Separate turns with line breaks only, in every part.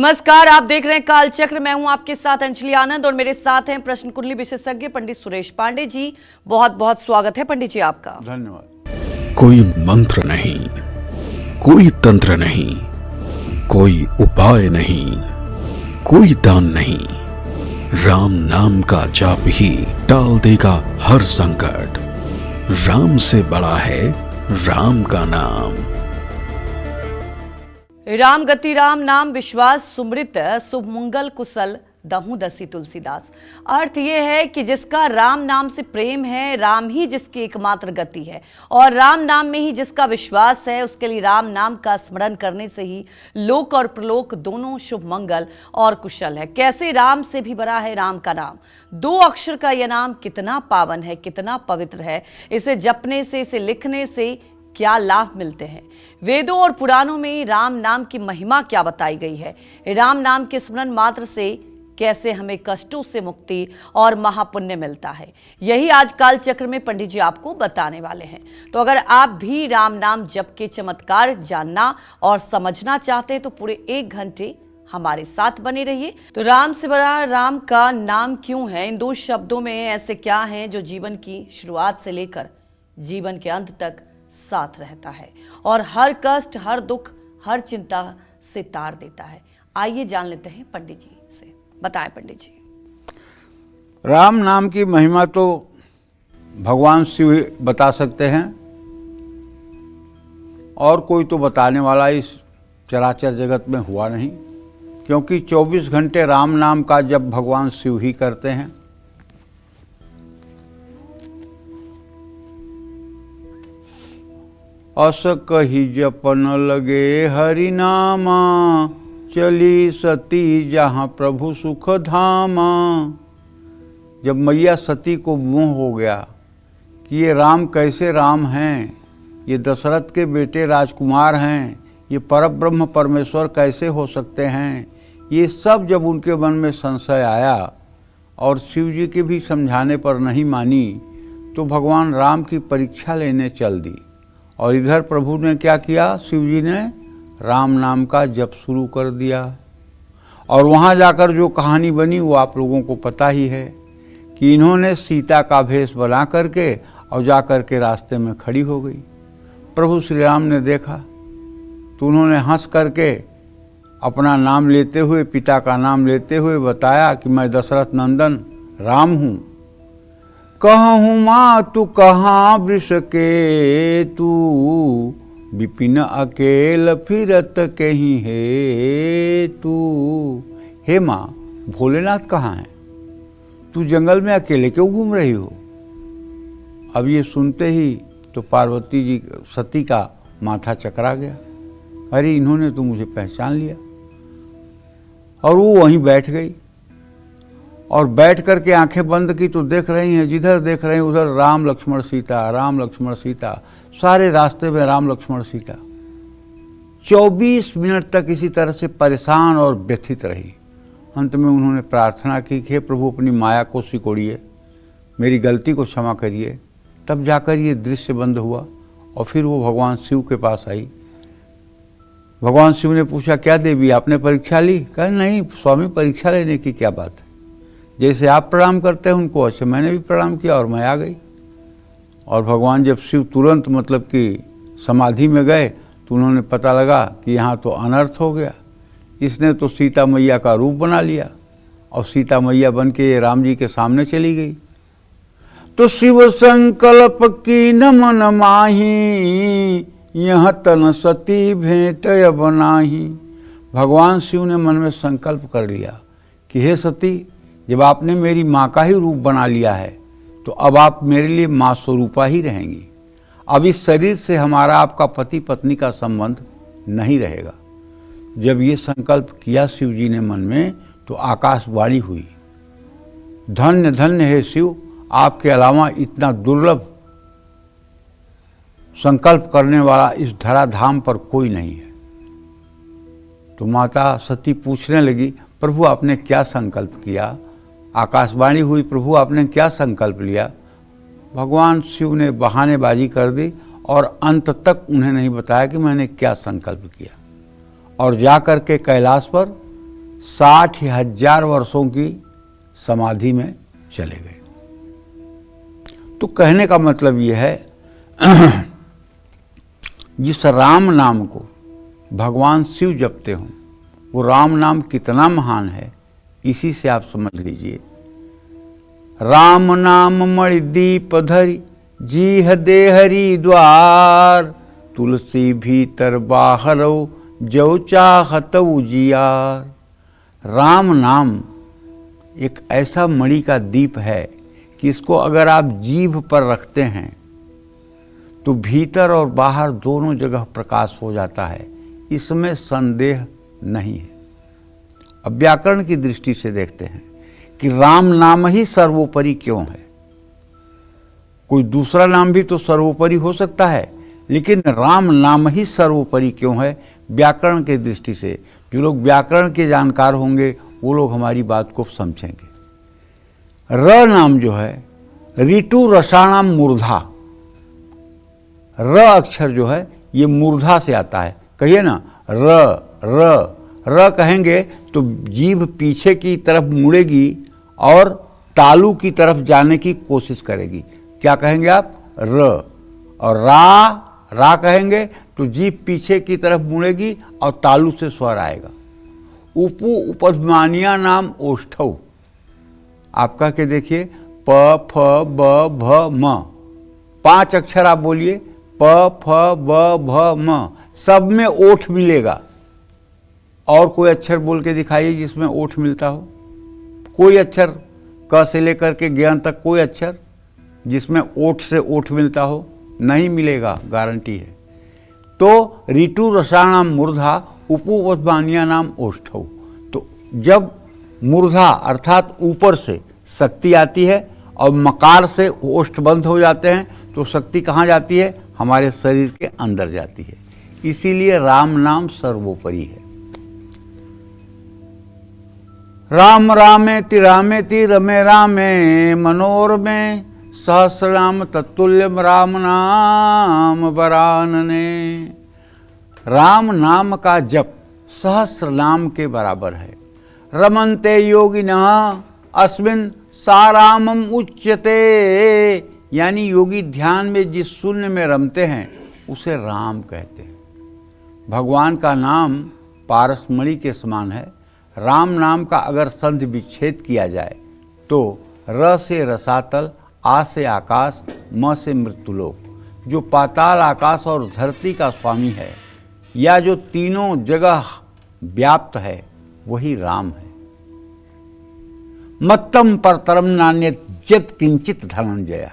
नमस्कार, आप देख रहे हैं कालचक्र। मैं हूं आपके साथ अंजलि आनंद और मेरे साथ हैं प्रश्न कुंडली विशेषज्ञ पंडित सुरेश पांडे जी। बहुत बहुत स्वागत है पंडित जी आपका।
धन्यवाद।
कोई मंत्र नहीं, कोई तंत्र नहीं, कोई उपाय नहीं, कोई दान नहीं, राम नाम का जाप ही टाल देगा हर संकट। राम से बड़ा है राम का नाम।
राम गति राम नाम विश्वास सुमृत शुभ मंगल कुशल दहु दसी तुलसीदास। अर्थ यह है कि जिसका राम नाम से प्रेम है, राम ही जिसकी एकमात्र गति है और राम नाम में ही जिसका विश्वास है, उसके लिए राम नाम का स्मरण करने से ही लोक और प्रलोक दोनों शुभ मंगल और कुशल है। कैसे राम से भी बड़ा है राम का नाम। 2 अक्षर का यह नाम कितना पावन है, कितना पवित्र है। इसे जपने से, इसे लिखने से क्या लाभ मिलते हैं। वेदों और पुराणों में राम नाम की महिमा क्या बताई गई है। राम नाम के स्मरण मात्र से कैसे हमें कष्टों से मुक्ति और महापुण्य मिलता है, यही आज काल चक्र में पंडित जी आपको बताने वाले हैं। तो अगर आप भी राम नाम जप के चमत्कार जानना और समझना चाहते हैं तो पूरे 1 घंटे हमारे साथ बने रहिए। तो राम से बड़ा राम का नाम क्यों है, इन 2 शब्दों में ऐसे क्या है जो जीवन की शुरुआत से लेकर जीवन के अंत तक साथ रहता है और हर कष्ट, हर दुख, हर चिंता से तार देता है। आइए जान लेते हैं पंडित जी से। बताएं पंडित जी।
राम नाम की महिमा तो भगवान शिव बता सकते हैं और कोई तो बताने वाला इस चराचर जगत में हुआ नहीं, क्योंकि 24 घंटे राम नाम का जब भगवान शिव ही करते हैं। अस कही जपन लगे हरि नामा, चली सती जहाँ प्रभु सुख धामा। जब मैया सती को मोह हो गया कि ये राम कैसे राम हैं, ये दशरथ के बेटे राजकुमार हैं, ये परब्रह्म परमेश्वर कैसे हो सकते हैं, ये सब जब उनके मन में संशय आया और शिव जी के भी समझाने पर नहीं मानी, तो भगवान राम की परीक्षा लेने चल दी। और इधर प्रभु ने क्या किया, शिव जी ने राम नाम का जप शुरू कर दिया। और वहाँ जाकर जो कहानी बनी वो आप लोगों को पता ही है कि इन्होंने सीता का भेष बना करके और जा कर के रास्ते में खड़ी हो गई। प्रभु श्री राम ने देखा तो उन्होंने हंस करके अपना नाम लेते हुए, पिता का नाम लेते हुए बताया कि मैं दशरथ नंदन राम हूँ। कहूँ माँ तू कहाँ वृष के तू, विपिन अकेल फिरत कहीं है तू। हे माँ, भोलेनाथ कहाँ हैं, तू जंगल में अकेले क्यों घूम रही हो। अब ये सुनते ही तो पार्वती जी, सती का माथा चकरा गया। अरे इन्होंने तो मुझे पहचान लिया। और वो वहीं बैठ गई और बैठ करके आंखें बंद की तो देख रही हैं, जिधर देख रही हैं उधर राम लक्ष्मण सीता, राम लक्ष्मण सीता, सारे रास्ते में राम लक्ष्मण सीता। 24 मिनट तक इसी तरह से परेशान और व्यथित रही। अंत में उन्होंने प्रार्थना की कि हे प्रभु, अपनी माया को सिकोड़िए, मेरी गलती को क्षमा करिए। तब जाकर ये दृश्य बंद हुआ और फिर वो भगवान शिव के पास आई। भगवान शिव ने पूछा, क्या देवी आपने परीक्षा ली। कहा नहीं स्वामी, परीक्षा लेने की क्या बात है, जैसे आप प्रणाम करते हैं उनको वैसे मैंने भी प्रणाम किया और मैं आ गई। और भगवान जब शिव तुरंत मतलब कि समाधि में गए तो उन्होंने पता लगा कि यहाँ तो अनर्थ हो गया, इसने तो सीता मैया का रूप बना लिया और सीता मैया बन के राम जी के सामने चली गई। तो शिव संकल्प की न मन माही, यह तन सती भेंट बनाही। भगवान शिव ने मन में संकल्प कर लिया कि हे सती, जब आपने मेरी माँ का ही रूप बना लिया है तो अब आप मेरे लिए माँ स्वरूपा ही रहेंगी। अब इस शरीर से हमारा आपका पति पत्नी का संबंध नहीं रहेगा। जब ये संकल्प किया शिव जी ने मन में तो आकाशवाणी हुई, धन्य धन्य है शिव, आपके अलावा इतना दुर्लभ संकल्प करने वाला इस धराधाम पर कोई नहीं है। तो माता सती पूछने लगी, प्रभु आपने क्या संकल्प किया। आकाशवाणी हुई, प्रभु आपने क्या संकल्प लिया। भगवान शिव ने बहानेबाजी कर दी और अंत तक उन्हें नहीं बताया कि मैंने क्या संकल्प किया। और जा कर के कैलाश पर 60,000 वर्षों की समाधि में चले गए। तो कहने का मतलब यह है जिस राम नाम को भगवान शिव जपते हों, वो राम नाम कितना महान है, इसी से आप समझ लीजिए। राम नाम मणि दीप धरि जीह देहरी द्वार, तुलसी भीतर बाहरो जो चाहत उजियार। राम नाम एक ऐसा मणि का दीप है कि इसको अगर आप जीभ पर रखते हैं तो भीतर और बाहर दोनों जगह प्रकाश हो जाता है, इसमें संदेह नहीं है। अब व्याकरण की दृष्टि से देखते हैं कि राम नाम ही सर्वोपरि क्यों है। कोई दूसरा नाम भी तो सर्वोपरि हो सकता है, लेकिन राम नाम ही सर्वोपरि क्यों है। व्याकरण की दृष्टि से जो लोग व्याकरण के जानकार होंगे वो लोग हमारी बात को समझेंगे। र नाम जो है, ऋतु रसाणाम मूर्धा, र अक्षर जो है ये मूर्धा से आता है। कहिए ना र कहेंगे तो जीभ पीछे की तरफ मुड़ेगी और तालू की तरफ जाने की कोशिश करेगी। क्या कहेंगे आप? र। और रा कहेंगे तो जीभ पीछे की तरफ मुड़ेगी और तालू से स्वर आएगा। उपु उपध्मानिया नाम ओष्ठौ, आप कह के देखिए, प फ ब भ म, 5 अक्षर आप बोलिए, प फ ब भ म, सब में ओठ मिलेगा। और कोई अक्षर बोल के दिखाइए जिसमें ओठ मिलता हो। कोई अक्षर क से लेकर के ज्ञान तक कोई अक्षर जिसमें ओठ से ओठ मिलता हो, नहीं मिलेगा, गारंटी है। तो ऋतु रसाणाम मूर्धा उपवद्वानिया नाम ओष्ठौ। तो जब मूर्धा अर्थात ऊपर से शक्ति आती है और मकार से ओष्ठ बंद हो जाते हैं, तो शक्ति कहाँ जाती है? हमारे शरीर के अंदर जाती है। इसीलिए राम नाम सर्वोपरि है। राम रामेति रामेति रमे रामे मनोरमे, सहस्रनाम तत्तुल्यम राम नाम वरानने। राम नाम का जप सहस्र नाम के बराबर है। रमन्ते योगिनः अस्मिन् सारामम उच्यते, यानी योगी ध्यान में जिस शून्य में रमते हैं उसे राम कहते हैं। भगवान का नाम पारसमणि के समान है। राम नाम का अगर संधि विच्छेद किया जाए तो र से रसातल, आ से आकाश, म से मृत्युलोक, जो पाताल आकाश और धरती का स्वामी है या जो तीनों जगह व्याप्त है, वही राम है। मत्तम परतरम नान्यत यत् किंचित धनंजय,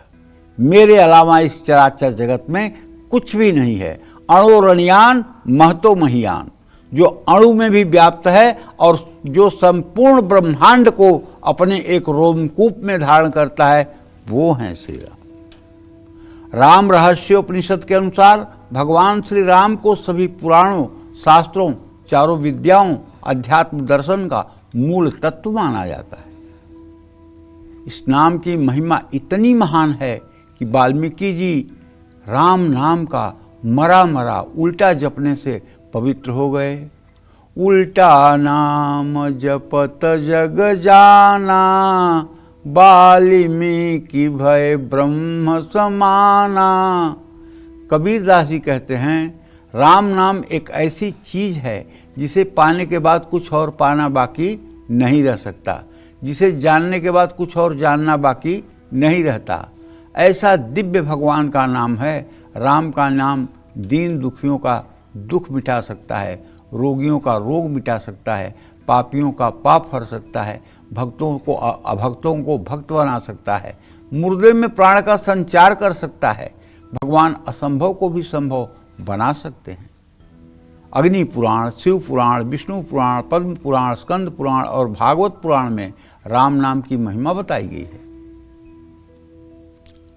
मेरे अलावा इस चराचर जगत में कुछ भी नहीं है। अणोरणियान महतो महियान, जो अणु में भी व्याप्त है और जो संपूर्ण ब्रह्मांड को अपने एक रोमकूप में धारण करता है, वो है श्री राम। राम रहस्योपनिषद के अनुसार भगवान श्री राम को सभी पुराणों, शास्त्रों, चारों विद्याओं, अध्यात्म दर्शन का मूल तत्व माना जाता है। इस नाम की महिमा इतनी महान है कि वाल्मीकि जी राम नाम का मरा उल्टा जपने से पवित्र हो गए। उल्टा नाम जपत जग जाना, वाल्मीकि भय ब्रह्म समाना। कबीरदास जी कहते हैं, राम नाम एक ऐसी चीज़ है जिसे पाने के बाद कुछ और पाना बाकी नहीं रह सकता, जिसे जानने के बाद कुछ और जानना बाकी नहीं रहता। ऐसा दिव्य भगवान का नाम है। राम का नाम दीन दुखियों का दुख मिटा सकता है, रोगियों का रोग मिटा सकता है, पापियों का पाप हर सकता है, भक्तों को अभक्तों को भक्त बना सकता है, मुर्दे में प्राण का संचार कर सकता है। भगवान असंभव को भी संभव बना सकते हैं। अग्नि पुराण, शिव पुराण, विष्णु पुराण, पद्म पुराण, स्कंद पुराण और भागवत पुराण में राम नाम की महिमा बताई गई है।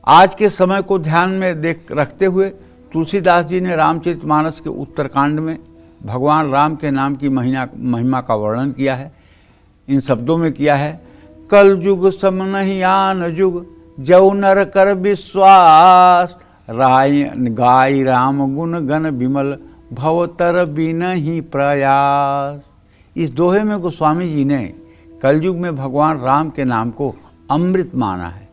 आज के समय को ध्यान में रखते हुए तुलसीदास जी ने रामचरितमानस के उत्तरकांड में भगवान राम के नाम की महिमा का वर्णन किया है। इन शब्दों में किया है, कल युग सम नहीं आन युग, जौ नर कर विश्वास, राय गाय राम गुण गण विमल, भवतर बिन ही प्रयास। इस दोहे में गोस्वामी जी ने कलयुग में भगवान राम के नाम को अमृत माना है।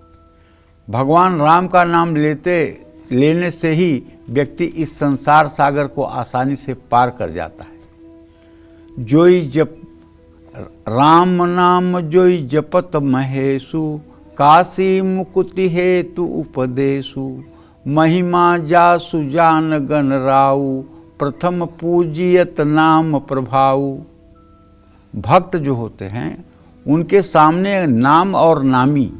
भगवान राम का नाम लेने से ही व्यक्ति इस संसार सागर को आसानी से पार कर जाता है। जोई जप राम नाम जोई जपत महेशु, काशी मुकुति हेतु उपदेशु, महिमा जासु जान गण राउ, प्रथम पूजियत नाम प्रभाऊ। भक्त जो होते हैं उनके सामने नाम और नामी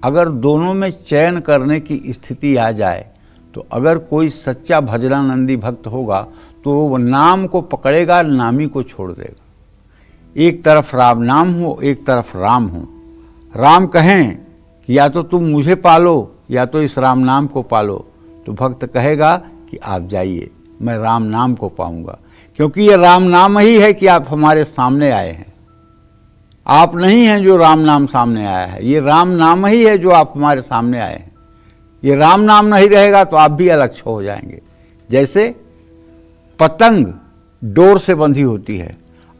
अगर दोनों में चयन करने की स्थिति आ जाए तो अगर कोई सच्चा भजनानंदी भक्त होगा तो वो नाम को पकड़ेगा, नामी को छोड़ देगा। एक तरफ राम नाम हो, एक तरफ राम हो। राम कहें कि या तो तुम मुझे पालो या तो इस राम नाम को पालो, तो भक्त कहेगा कि आप जाइए, मैं राम नाम को पाऊंगा, क्योंकि ये राम नाम ही है कि आप हमारे सामने आए हैं। आप नहीं हैं जो राम नाम सामने आया है, ये राम नाम ही है जो आप हमारे सामने आए हैं। ये राम नाम नहीं रहेगा तो आप भी अलग हो जाएंगे। जैसे पतंग डोर से बंधी होती है,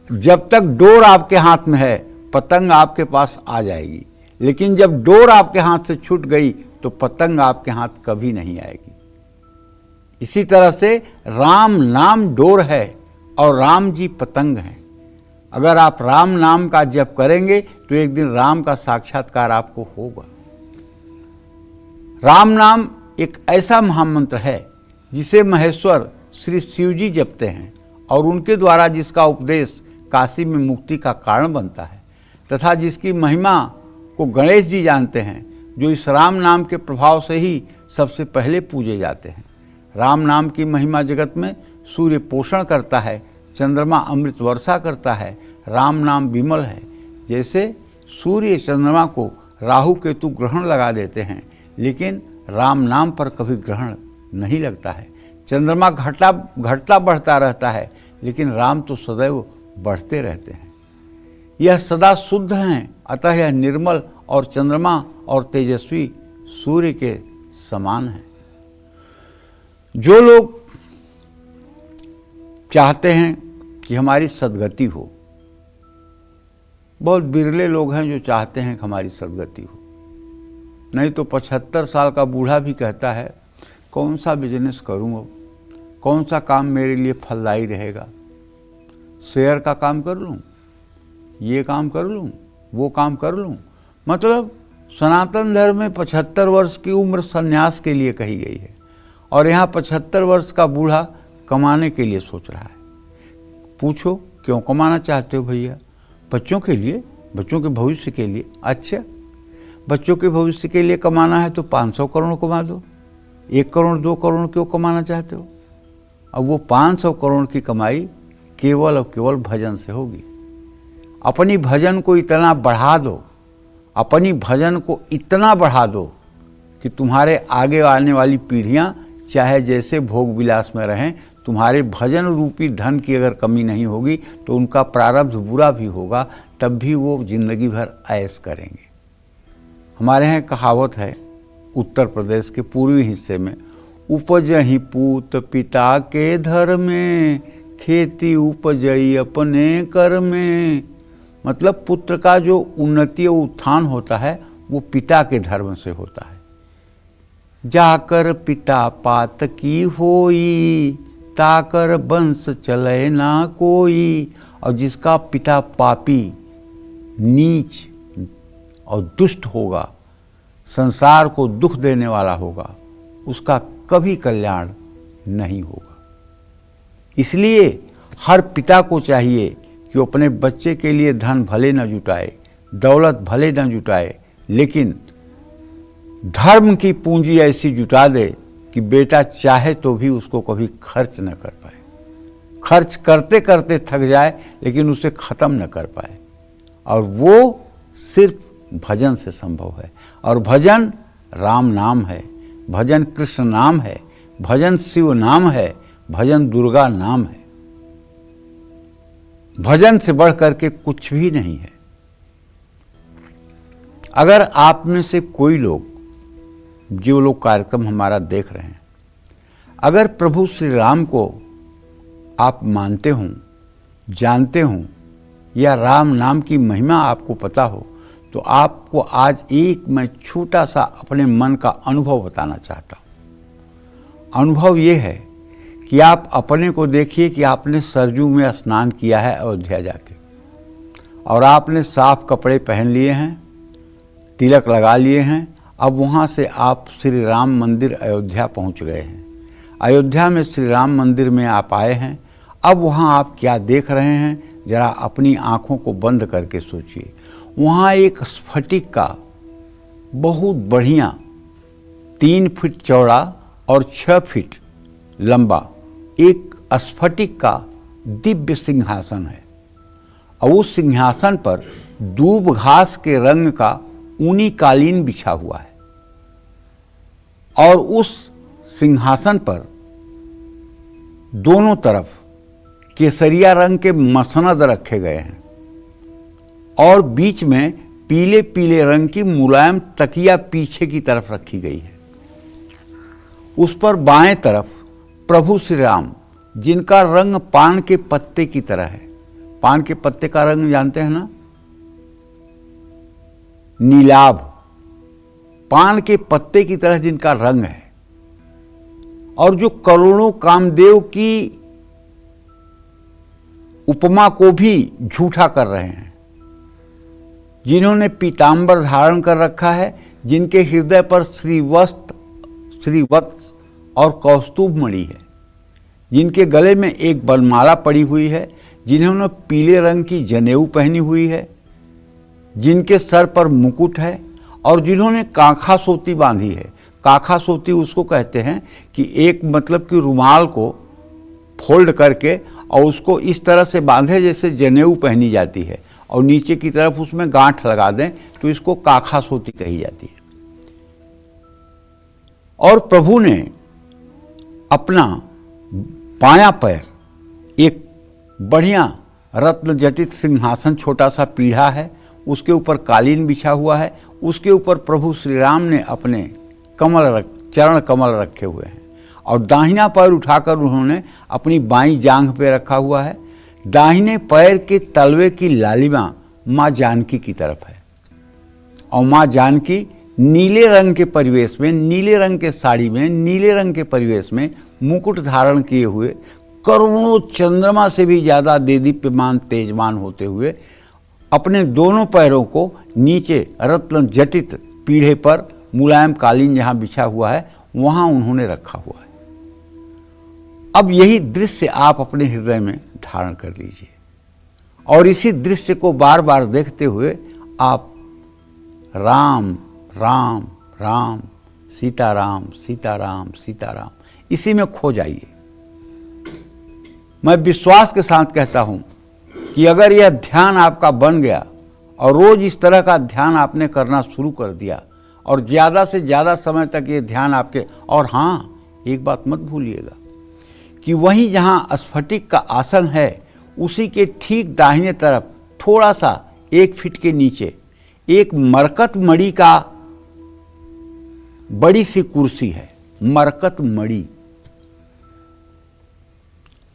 जब तक डोर आपके हाथ में है पतंग आपके पास आ जाएगी, लेकिन जब डोर आपके हाथ से छूट गई तो पतंग आपके हाथ कभी नहीं आएगी। इसी तरह से राम नाम डोर है और राम जी पतंग हैं। अगर आप राम नाम का जप करेंगे तो एक दिन राम का साक्षात्कार आपको होगा। राम नाम एक ऐसा महामंत्र है जिसे महेश्वर श्री शिव जी जपते हैं और उनके द्वारा जिसका उपदेश काशी में मुक्ति का कारण बनता है, तथा जिसकी महिमा को गणेश जी जानते हैं, जो इस राम नाम के प्रभाव से ही सबसे पहले पूजे जाते हैं। राम नाम की महिमा जगत में सूर्य पोषण करता है, चंद्रमा अमृत वर्षा करता है, राम नाम विमल है। जैसे सूर्य चंद्रमा को राहु केतु ग्रहण लगा देते हैं, लेकिन राम नाम पर कभी ग्रहण नहीं लगता है। चंद्रमा घटता बढ़ता रहता है, लेकिन राम तो सदैव बढ़ते रहते हैं। यह सदा शुद्ध हैं, अतः यह निर्मल और चंद्रमा और तेजस्वी सूर्य के समान है। जो लोग चाहते हैं कि हमारी सद्गति हो, बहुत बिरले लोग हैं जो चाहते हैं कि हमारी सद्गति हो, नहीं तो 75 साल का बूढ़ा भी कहता है कौन सा बिजनेस करूं, अब कौन सा काम मेरे लिए फलदायी रहेगा, शेयर का काम कर लूं, ये काम कर लूं, वो काम कर लूं। मतलब सनातन धर्म में 75 वर्ष की उम्र संन्यास के लिए कही गई है और यहाँ 75 वर्ष का बूढ़ा कमाने के लिए सोच रहा है। पूछो क्यों कमाना चाहते हो भैया? बच्चों के लिए, बच्चों के भविष्य के लिए। अच्छा, बच्चों के भविष्य के लिए कमाना है तो 500 करोड़ कमा दो, 1 करोड़ 2 करोड़ क्यों कमाना चाहते हो? अब वो 500 करोड़ की कमाई केवल और केवल भजन से होगी। अपनी भजन को इतना बढ़ा दो, अपनी भजन को इतना बढ़ा दो कि तुम्हारे आगे आने वाली पीढ़ियां चाहे जैसे भोग विलास में रहें, तुम्हारे भजन रूपी धन की अगर कमी नहीं होगी तो उनका प्रारब्ध बुरा भी होगा, तब भी वो जिंदगी भर ऐश करेंगे। हमारे यहाँ कहावत है, उत्तर प्रदेश के पूर्वी हिस्से में, उपजहि पूत पिता के धर में, खेती उपजई अपने कर में। मतलब पुत्र का जो उन्नति और उत्थान होता है वो पिता के धर्म से होता है। जाकर पिता पात की होई, ताकर वंश चले ना कोई। और जिसका पिता पापी, नीच और दुष्ट होगा, संसार को दुख देने वाला होगा, उसका कभी कल्याण नहीं होगा। इसलिए हर पिता को चाहिए कि वो अपने बच्चे के लिए धन भले न जुटाए, दौलत भले न जुटाए, लेकिन धर्म की पूंजी ऐसी जुटा दे कि बेटा चाहे तो भी उसको कभी खर्च न कर पाए, खर्च करते करते थक जाए लेकिन उसे ख़त्म न कर पाए। और वो सिर्फ भजन से संभव है। और भजन राम नाम है, भजन कृष्ण नाम है, भजन शिव नाम है, भजन दुर्गा नाम है। भजन से बढ़ करके कुछ भी नहीं है। अगर आप में से कोई लोग, जो लोग कार्यक्रम हमारा देख रहे हैं, अगर प्रभु श्री राम को आप मानते हों, जानते हों या राम नाम की महिमा आपको पता हो, तो आपको आज एक मैं छोटा सा अपने मन का अनुभव बताना चाहता हूँ। अनुभव ये है कि आप अपने को देखिए कि आपने सरजू में स्नान किया है अयोध्या जाके, और आपने साफ कपड़े पहन लिए हैं, तिलक लगा लिए हैं। अब वहाँ से आप श्री राम मंदिर अयोध्या पहुँच गए हैं। अयोध्या में श्री राम मंदिर में आप आए हैं। अब वहाँ आप क्या देख रहे हैं, जरा अपनी आँखों को बंद करके सोचिए। वहाँ एक स्फटिक का बहुत बढ़िया 3 फीट चौड़ा और 6 फीट लंबा एक स्फटिक का दिव्य सिंहासन है, और उस सिंहासन पर दूब घास के रंग का ऊनी कालीन बिछा हुआ है, और उस सिंहासन पर दोनों तरफ केसरिया रंग के मसनद रखे गए हैं, और बीच में पीले पीले रंग की मुलायम तकिया पीछे की तरफ रखी गई है। उस पर बाएं तरफ प्रभु श्री राम, जिनका रंग पान के पत्ते की तरह है। पान के पत्ते का रंग जानते हैं ना, नीलाभ, पान के पत्ते की तरह जिनका रंग है, और जो करोड़ों कामदेव की उपमा को भी झूठा कर रहे हैं, जिन्होंने पीतांबर धारण कर रखा है, जिनके हृदय पर श्रीवत्स और कौस्तुभ मणि है, जिनके गले में एक बनमाला पड़ी हुई है, जिन्होंने पीले रंग की जनेऊ पहनी हुई है, जिनके सर पर मुकुट है, और जिन्होंने कांखा सोती बांधी है। कांखा सोती उसको कहते हैं कि एक मतलब कि रुमाल को फोल्ड करके और उसको इस तरह से बांधे जैसे जनेऊ पहनी जाती है, और नीचे की तरफ उसमें गांठ लगा दें, तो इसको कांखा सोती कही जाती है। और प्रभु ने अपना बायां पैर एक बढ़िया रत्न जटित सिंहासन, छोटा सा पीढ़ा है, उसके ऊपर कालीन बिछा हुआ है, उसके ऊपर प्रभु श्री राम ने अपने चरण कमल रखे हुए हैं, और दाहिना पैर उठाकर उन्होंने अपनी बाईं जांघ पे रखा हुआ है। दाहिने पैर के तलवे की लालिमा माँ जानकी की तरफ है, और माँ जानकी नीले रंग के परिवेश में, नीले रंग के साड़ी में, नीले रंग के परिवेश में मुकुट धारण किए हुए, करोड़ों चंद्रमा से भी ज़्यादा देदीप्यमान तेजमान होते हुए, अपने दोनों पैरों को नीचे रत्न जटित पीढ़े पर मुलायम कालीन जहाँ बिछा हुआ है वहाँ उन्होंने रखा हुआ है। अब यही दृश्य आप अपने हृदय में धारण कर लीजिए, और इसी दृश्य को बार बार देखते हुए आप राम राम राम, सीताराम सीताराम सीताराम, इसी में खो जाइए। मैं विश्वास के साथ कहता हूँ कि अगर यह ध्यान आपका बन गया और रोज इस तरह का ध्यान आपने करना शुरू कर दिया, और ज़्यादा से ज़्यादा समय तक ये ध्यान आपके, और हाँ एक बात मत भूलिएगा कि वहीं जहाँ स्फटिक का आसन है उसी के ठीक दाहिने तरफ थोड़ा सा 1 फीट के नीचे एक मरकत मणि का बड़ी सी कुर्सी है, मरकत मणि,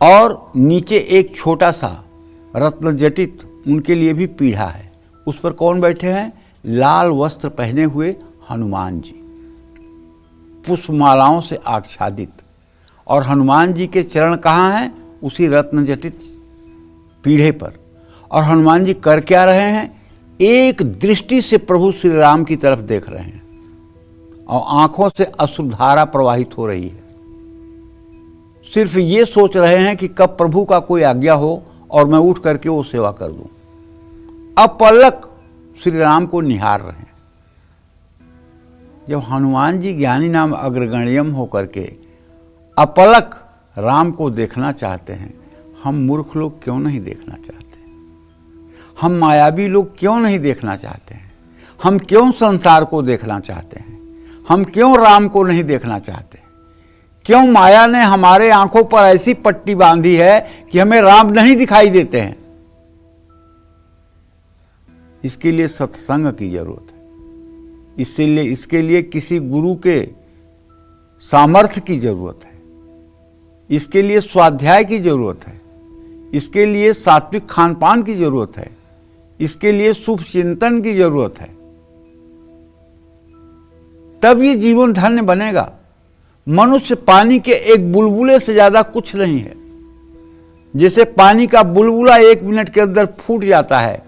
और नीचे एक छोटा सा रत्न जटित उनके लिए भी पीढ़ा है। उस पर कौन बैठे हैं? लाल वस्त्र पहने हुए हनुमान जी, पुष्पमालाओं से आच्छादित, और हनुमान जी के चरण कहाँ हैं? उसी रत्न जटित पीढ़े पर। और हनुमान जी कर क्या रहे हैं? एक दृष्टि से प्रभु श्री राम की तरफ देख रहे हैं, और आंखों से अश्रुधारा प्रवाहित हो रही है। सिर्फ ये सोच रहे हैं कि कब प्रभु का कोई आज्ञा हो और मैं उठ करके वो सेवा कर दूं। अपलक श्री राम को निहार रहे हैं। जब हनुमान जी ज्ञानी नाम अग्रगण्यम होकर के अपलक राम को देखना चाहते हैं, हम मूर्ख लोग क्यों नहीं देखना चाहते? हम मायावी लोग क्यों नहीं देखना चाहते हैं? हम क्यों संसार को देखना चाहते हैं? हम क्यों राम को नहीं देखना चाहते? क्यों माया ने हमारे आंखों पर ऐसी पट्टी बांधी है कि हमें राम नहीं दिखाई देते हैं? इसके लिए सत्संग की जरूरत है। इसके लिए किसी गुरु के सामर्थ्य की जरूरत है। इसके लिए स्वाध्याय की जरूरत है। इसके लिए सात्विक खान पान की जरूरत है, इसके लिए शुभ चिंतन की जरूरत है, तब ये जीवन धन्य बनेगा। मनुष्य पानी के एक बुलबुले से ज्यादा कुछ नहीं है। जैसे पानी का बुलबुला 1 मिनट के अंदर फूट जाता है,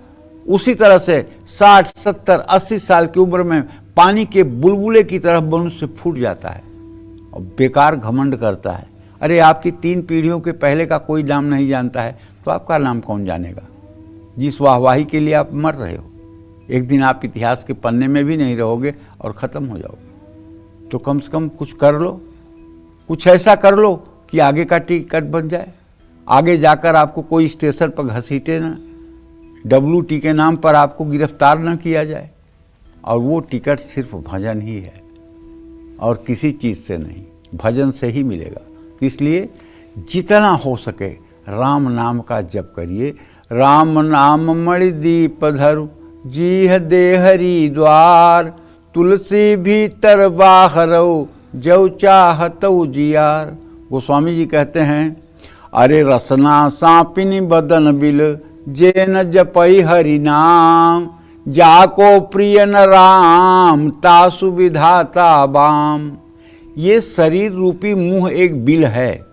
उसी तरह से 60, 70, 80 साल की उम्र में पानी के बुलबुले की तरफ मनुष्य फूट जाता है और बेकार घमंड करता है। अरे आपकी 3 पीढ़ियों के पहले का कोई नाम नहीं जानता है तो आपका नाम कौन जानेगा? जिस वाहवाही के लिए आप मर रहे हो, एक दिन आप इतिहास के पन्ने में भी नहीं रहोगे और ख़त्म हो जाओगे। तो कम से कम कुछ कर लो, कुछ ऐसा कर लो कि आगे का टिकट बन जाए, आगे जाकर आपको कोई स्टेशन पर घसीटे ना, WT के नाम पर आपको गिरफ्तार न किया जाए। और वो टिकट सिर्फ भजन ही है और किसी चीज़ से नहीं, भजन से ही मिलेगा। इसलिए जितना हो सके राम नाम का जप करिए। राम नाम मणि दीप धरु, जीह दे हरि द्वार, तुलसी भीतर बाहरऊ, जौ चाहतऊ जियार। गोस्वामी जी कहते हैं, अरे रसना सांपिनी बदन बिल, जे न जपई हरि नाम, जाको प्रिय न राम, तासु विधाता बाम। ये शरीर रूपी मुंह एक बिल है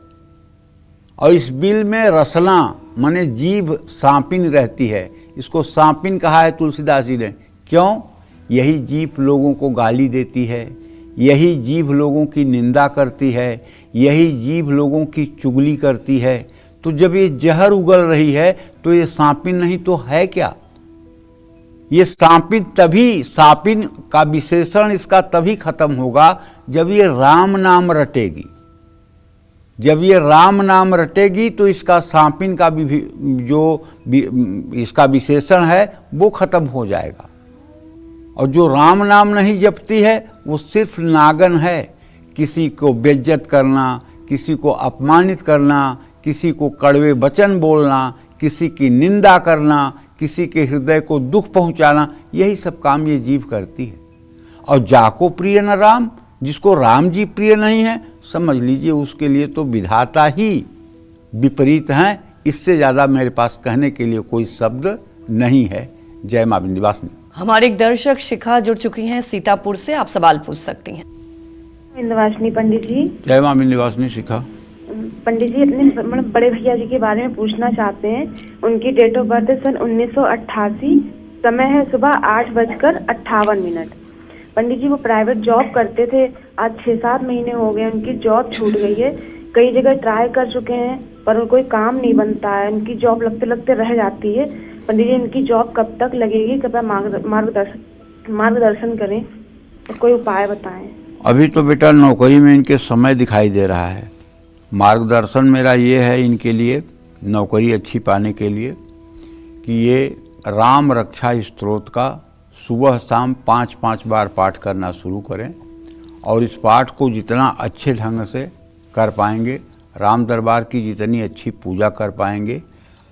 और इस बिल में रसना माने जीभ सांपिन रहती है। इसको सांपिन कहा है तुलसीदास जी ने। क्यों? यही जीभ लोगों को गाली देती है, यही जीभ लोगों की निंदा करती है, यही जीभ लोगों की चुगली करती है। तो जब ये जहर उगल रही है तो ये सांपिन नहीं तो है क्या? ये सांपिन तभी, सांपिन का विशेषण इसका तभी खत्म होगा जब ये राम नाम रटेगी। जब ये राम नाम रटेगी तो इसका सांपिन का भी जो इसका विशेषण है वो खत्म हो जाएगा। और जो राम नाम नहीं जपती है वो सिर्फ नागन है। किसी को बेइज्जत करना, किसी को अपमानित करना, किसी को कड़वे वचन बोलना, किसी की निंदा करना, किसी के हृदय को दुख पहुंचाना, यही सब काम ये जीभ करती है। और जाको प्रिय न राम, जिसको राम जी प्रिय नहीं है, समझ लीजिए उसके लिए तो विधाता ही विपरीत हैं। इससे ज़्यादा मेरे पास कहने के लिए कोई शब्द नहीं है। जय मां विंध्यवासिनी।
हमारे एक दर्शक शिखा जुड़ चुकी हैं सीतापुर से, आप सवाल पूछ सकती हैं।
विंध्यवासिनी पंडित जी।
जय मां विंध्यवासिनी। शिखा
पंडित जी, अपने बड़े भैया जी के बारे में पूछना चाहते हैं। उनकी डेट ऑफ बर्थ है सन 1988, समय है सुबह 8:58। पंडित जी वो प्राइवेट जॉब करते थे, आज 6-7 महीने हो गए उनकी जॉब छूट गई है। कई जगह ट्राई कर चुके हैं पर कोई काम नहीं बनता है, उनकी जॉब लगते लगते रह जाती है। पंडित जी इनकी जॉब कब तक लगेगी? कृपया मार्गदर्शन करें और कोई उपाय बताएं।
अभी तो बेटा नौकरी में इनके समय दिखाई दे रहा है। मार्गदर्शन मेरा ये है इनके लिए, नौकरी अच्छी पाने के लिए, कि ये राम रक्षा स्तोत्र का सुबह शाम 5-5 बार पाठ करना शुरू करें। और इस पाठ को जितना अच्छे ढंग से कर पाएंगे, राम दरबार की जितनी अच्छी पूजा कर पाएंगे,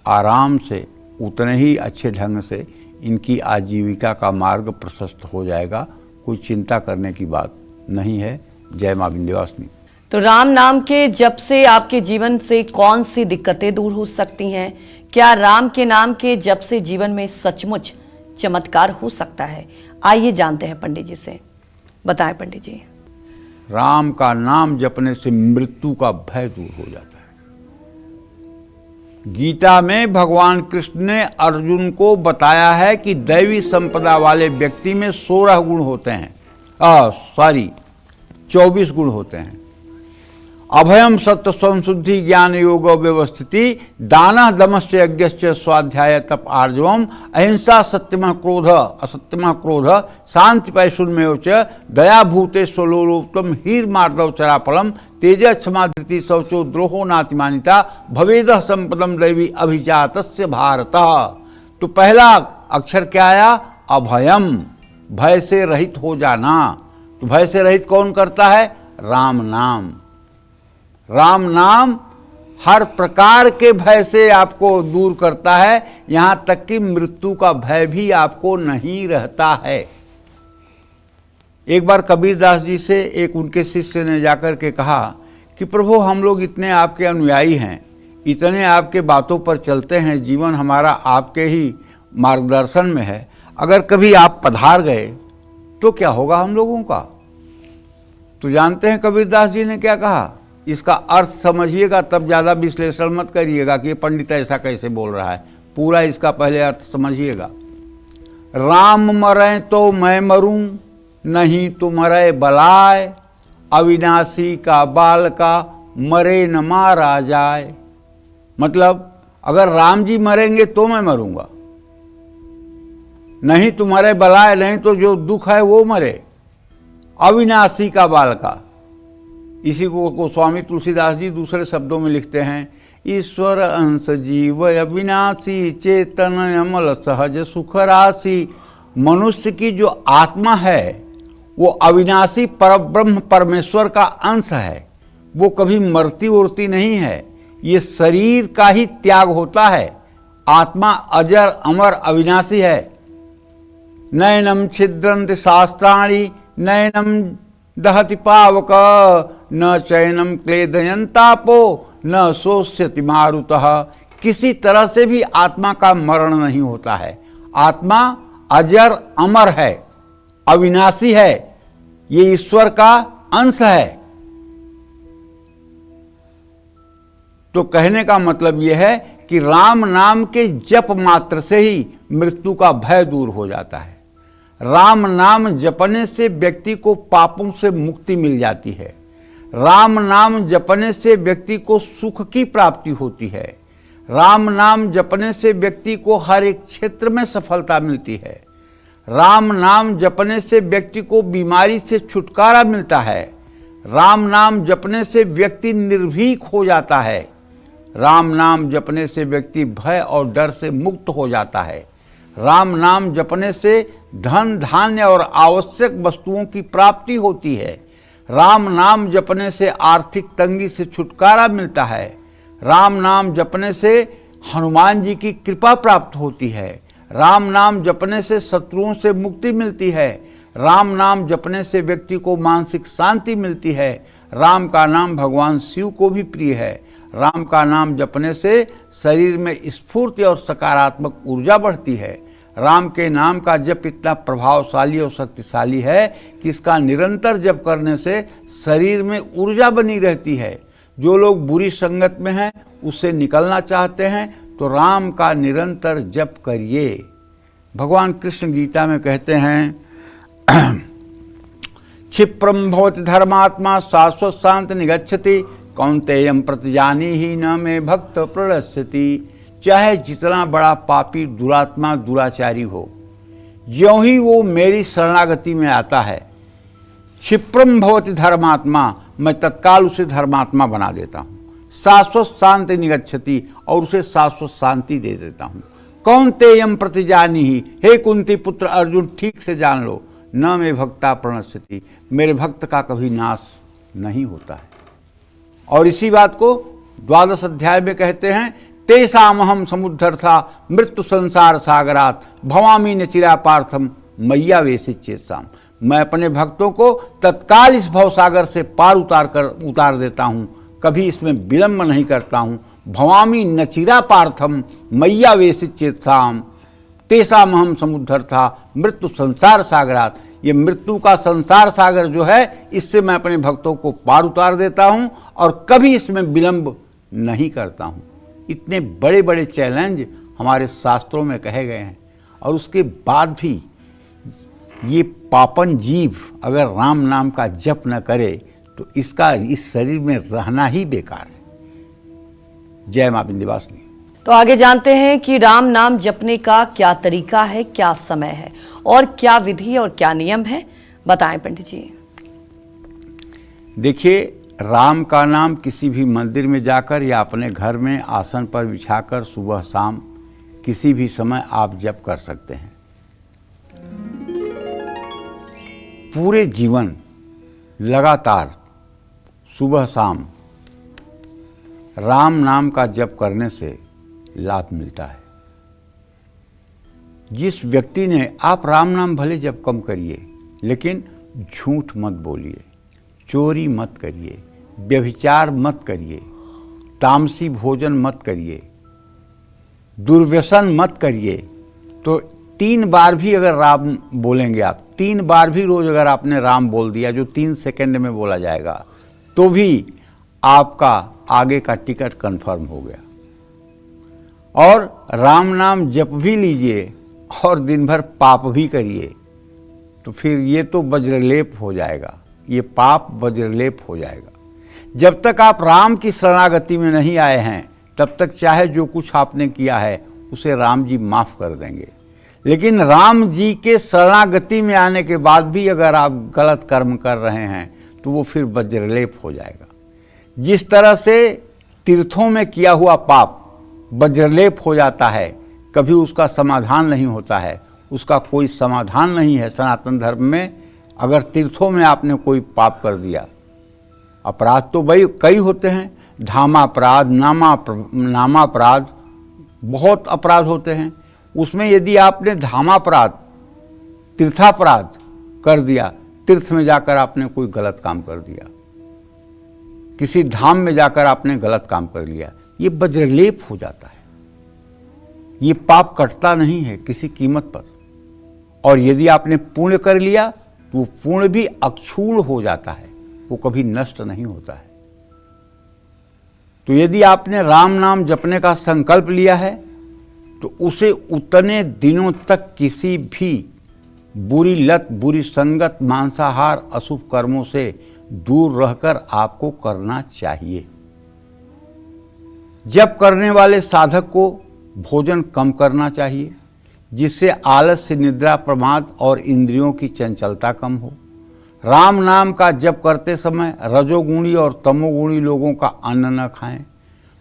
आराम से उतने ही अच्छे ढंग से इनकी आजीविका का मार्ग प्रशस्त हो जाएगा। कोई चिंता करने की बात नहीं है। जय मां विंध्यवासिनी।
तो राम नाम के जप से आपके जीवन से कौन सी दिक्कतें दूर हो सकती हैं? क्या राम के नाम के जप से जीवन में सचमुच चमत्कार हो सकता है? आइए जानते हैं पंडित जी से। बताएं पंडित जी।
राम का नाम जपने से मृत्यु का भय दूर हो जाता है। गीता में भगवान कृष्ण ने अर्जुन को बताया है कि दैवी संपदा वाले व्यक्ति में 16 गुण होते हैं, 24 गुण होते हैं। अभयम सत्य संशुद्धि ज्ञान योग व्यवस्थिति, दाना दमश्च यज्ञश्च स्वाध्याय तप आर्जवम, अहिंसा सत्यम क्रोध असत्यम क्रोध, शांति पैशुन्मेव च, दया भूते स्वलोलोत्तम, हीर मार्दव चरापलम, तेज क्षमा धृति शौचो द्रोहो नातिमानिता, भवेद संपदम दैवी अभिजातस्य भारत। तो पहला अक्षर क्या आया? अभयम, भय से रहित हो जाना। तो भय से रहित कौन करता है? राम नाम। राम नाम हर प्रकार के भय से आपको दूर करता है, यहां तक कि मृत्यु का भय भी आपको नहीं रहता है। एक बार कबीरदास जी से एक उनके शिष्य ने जाकर के कहा कि प्रभु हम लोग इतने आपके अनुयायी हैं, इतने आपके बातों पर चलते हैं, जीवन हमारा आपके ही मार्गदर्शन में है। अगर कभी आप पधार गए तो क्या होगा हम लोगों का? तो जानते हैं कबीरदास जी ने क्या कहा? इसका अर्थ समझिएगा, तब ज़्यादा विश्लेषण मत करिएगा कि ये पंडित ऐसा कैसे बोल रहा है। पूरा इसका पहले अर्थ समझिएगा। राम मरे तो मैं मरूं, नहीं तो मरे बलाय, अविनाशी का बाल का मरे न मारा जाए। मतलब अगर राम जी मरेंगे तो मैं मरूंगा, नहीं तुम्हारे बलाय, नहीं तो जो दुख है वो मरे। अविनाशी का बाल का, इसी को स्वामी तुलसीदास जी दूसरे शब्दों में लिखते हैं, ईश्वर अंश जीव अविनाशी, चेतन अमल सहज सुख राशि। मनुष्य की जो आत्मा है वो अविनाशी परब्रह्म परमेश्वर का अंश है, वो कभी मरती उड़ती नहीं है। ये शरीर का ही त्याग होता है। आत्मा अजर अमर अविनाशी है। नयनम छिद्रंत शास्त्राणि, नयनम दहति पावक, न चैनम क्लेदयंतापो, न शोष्यति मारुतः। किसी तरह से भी आत्मा का मरण नहीं होता है। आत्मा अजर अमर है, अविनाशी है, ये ईश्वर का अंश है। तो कहने का मतलब यह है कि राम नाम के जप मात्र से ही मृत्यु का भय दूर हो जाता है। राम नाम जपने से व्यक्ति को पापों से मुक्ति मिल जाती है। राम नाम जपने से व्यक्ति को सुख की प्राप्ति होती है। राम नाम जपने से व्यक्ति को हर एक क्षेत्र में सफलता मिलती है। राम नाम जपने से व्यक्ति को बीमारी से छुटकारा मिलता है। राम नाम जपने से व्यक्ति निर्भीक हो जाता है। राम नाम जपने से व्यक्ति भय और डर से मुक्त हो जाता है। राम नाम जपने से धन धान्य और आवश्यक वस्तुओं की प्राप्ति होती है। राम नाम जपने से आर्थिक तंगी से छुटकारा मिलता है। राम नाम जपने से हनुमान जी की कृपा प्राप्त होती है। राम नाम जपने से शत्रुओं से मुक्ति मिलती है। राम नाम जपने से व्यक्ति को मानसिक शांति मिलती है। राम का नाम भगवान शिव को भी प्रिय है। राम का नाम जपने से शरीर में स्फूर्ति और सकारात्मक ऊर्जा बढ़ती है। राम के नाम का जप इतना प्रभावशाली और शक्तिशाली है कि इसका निरंतर जप करने से शरीर में ऊर्जा बनी रहती है। जो लोग बुरी संगत में हैं, उससे निकलना चाहते हैं, तो राम का निरंतर जप करिए। भगवान कृष्ण गीता में कहते हैं, क्षिप्रम भवति धर्मात्मा शाश्वत शांत निगच्छति, कौन्तेयम प्रतिजानी ही न में भक्त प्रणश्यति। चाहे जितना बड़ा पापी दुरात्मा दुराचारी हो, ज्यों ही वो मेरी शरणागति में आता है, क्षिप्रम भवति धर्मात्मा, मैं तत्काल उसे धर्मात्मा बना देता हूँ। शाश्वत शांति निगच्छति, और उसे शाश्वत शांति दे देता हूँ। कौन्तेयम प्रतिजानी ही, हे कुंती पुत्र अर्जुन, ठीक से जान लो, न में भक्ता प्रणश्यति, मेरे भक्त का कभी नाश नहीं होता है। और इसी बात को 12 अध्याय में कहते हैं, तेषामहं समुद्धर्था मृत्यु संसार सागरात, भवामी न चिरा पार्थम मैया वेशिचेत्साम। मैं अपने भक्तों को तत्काल इस भवसागर से पार उतार देता हूँ, कभी इसमें विलंब नहीं करता हूँ। भवामी न चिरा पार्थम मैया वेशिचेत्साम, तेषामहं समुद्धर्था मृत्यु संसार सागरात। ये मृत्यु का संसार सागर जो है, इससे मैं अपने भक्तों को पार उतार देता हूँ और कभी इसमें विलंब नहीं करता हूँ। इतने बड़े बड़े चैलेंज हमारे शास्त्रों में कहे गए हैं, और उसके बाद भी ये पापन जीव अगर राम नाम का जप न करे तो इसका इस शरीर में रहना ही बेकार है। जय मां विंध्यवासिनी।
तो आगे जानते हैं कि राम नाम जपने का क्या तरीका है, क्या समय है, और क्या विधि और क्या नियम है, बताएं पंडित जी।
देखिए, राम का नाम किसी भी मंदिर में जाकर या अपने घर में आसन पर बिछाकर सुबह शाम किसी भी समय आप जप कर सकते हैं। पूरे जीवन लगातार सुबह शाम राम नाम का जप करने से लाभ मिलता है। जिस व्यक्ति ने, आप राम नाम भले जप कम करिए, लेकिन झूठ मत बोलिए, चोरी मत करिए, व्यभिचार मत करिए, तामसी भोजन मत करिए, दुर्व्यसन मत करिए। तो 3 बार भी अगर राम बोलेंगे आप, 3 बार भी रोज अगर आपने राम बोल दिया, जो 3 सेकंड में बोला जाएगा, तो भी आपका आगे का टिकट कंफर्म हो गया। और राम नाम जप भी लीजिए और दिन भर पाप भी करिए, तो फिर ये तो वज्रलेप हो जाएगा, ये पाप वज्रलेप हो जाएगा। जब तक आप राम की शरणागति में नहीं आए हैं, तब तक चाहे जो कुछ आपने किया है उसे राम जी माफ कर देंगे। लेकिन राम जी के शरणागति में आने के बाद भी अगर आप गलत कर्म कर रहे हैं तो वो फिर वज्रलेप हो जाएगा। जिस तरह से तीर्थों में किया हुआ पाप वज्रलेप हो जाता है, कभी उसका समाधान नहीं होता है, उसका कोई समाधान नहीं है सनातन धर्म में। अगर तीर्थों में आपने कोई पाप कर दिया, अपराध तो भाई कई होते हैं, धामापराध, नामापराध, बहुत अपराध होते हैं। उसमें यदि आपने धामापराध, तीर्थापराध कर दिया, तीर्थ में जाकर आपने कोई गलत काम कर दिया, किसी धाम में जाकर आपने गलत काम कर लिया, ये वज्रलेप हो जाता है। ये पाप कटता नहीं है किसी कीमत पर। और यदि आपने पुण्य कर लिया तो वो पुण्य भी अक्षुण्ण हो जाता है, वो कभी नष्ट नहीं होता है। तो यदि आपने राम नाम जपने का संकल्प लिया है तो उसे उतने दिनों तक किसी भी बुरी लत, बुरी संगत, मांसाहार, अशुभ कर्मों से दूर रहकर आपको करना चाहिए। जप करने वाले साधक को भोजन कम करना चाहिए, जिससे आलस्य, निद्रा, प्रमाद और इंद्रियों की चंचलता कम हो। राम नाम का जप करते समय रजोगुणी और तमोगुणी लोगों का अन्न न खाएं।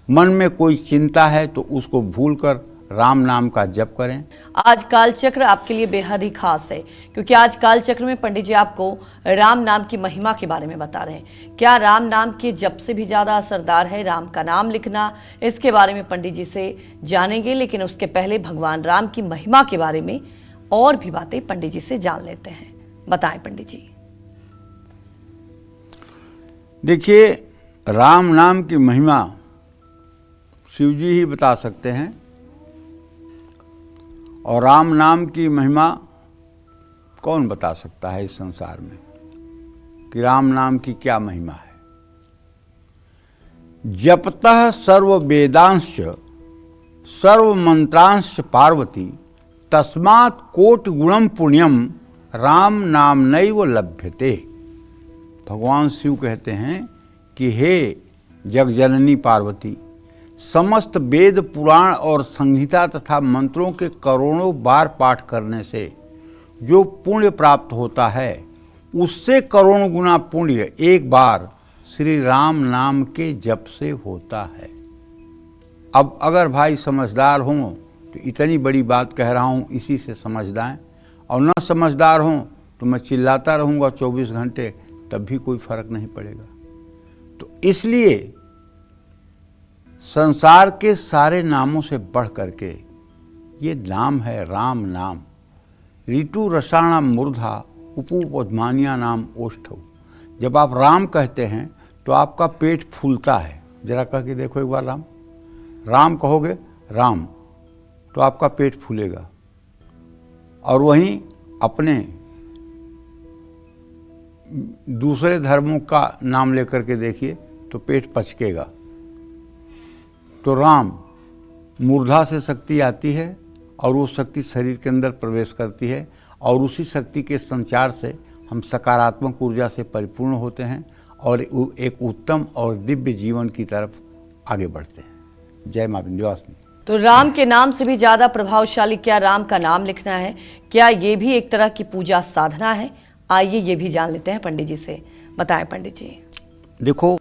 मन में कोई चिंता है तो उसको भूलकर राम नाम का जप करें।
आज काल चक्र आपके लिए बेहद ही खास है, क्योंकि आज काल चक्र में पंडित जी आपको राम नाम की महिमा के बारे में बता रहे हैं। क्या राम नाम के जप से भी ज्यादा असरदार है राम का नाम लिखना? इसके बारे में पंडित जी से जानेंगे, लेकिन उसके पहले भगवान राम की महिमा के बारे में और भी बातें पंडित जी से जान लेते हैं। बताएं पंडित जी।
देखिए, राम नाम की महिमा शिव जी ही बता सकते हैं, और राम नाम की महिमा कौन बता सकता है इस संसार में कि राम नाम की क्या महिमा है। जपतः सर्व वेदांश सर्व मंत्रांश पार्वती तस्मात् कोटि गुणम पुण्यम राम नाम नैव लभ्यते। भगवान शिव कहते हैं कि हे जगजननी पार्वती, समस्त वेद, पुराण और संहिता तथा मंत्रों के करोड़ों बार पाठ करने से जो पुण्य प्राप्त होता है, उससे करोड़ों गुना पुण्य एक बार श्री राम नाम के जप से होता है। अब अगर भाई समझदार हों तो इतनी बड़ी बात कह रहा हूँ इसी से समझ जाएं, और न समझदार हों तो मैं चिल्लाता रहूँगा 24 घंटे, तब भी कोई फर्क नहीं पड़ेगा। तो इसलिए संसार के सारे नामों से बढ़ करके ये नाम है राम नाम। ऋतु रसाणाम मूर्धा उपू पद्मानिया नाम ओष्ठव। जब आप राम कहते हैं तो आपका पेट फूलता है। जरा कह के देखो एक बार, राम राम कहोगे राम तो आपका पेट फूलेगा, और वहीं अपने दूसरे धर्मों का नाम लेकर के देखिए तो पेट पचकेगा। तो राम मूर्धा से शक्ति आती है और वो शक्ति शरीर के अंदर प्रवेश करती है, और उसी शक्ति के संचार से हम सकारात्मक ऊर्जा से परिपूर्ण होते हैं और एक उत्तम और दिव्य जीवन की तरफ आगे बढ़ते हैं। जय मां विंध्यवासिनी।
तो राम के नाम से भी ज्यादा प्रभावशाली क्या राम का नाम लिखना है? क्या ये भी एक तरह की पूजा साधना है? आइए ये भी जान लेते हैं पंडित जी से। बताएं पंडित जी।
देखो,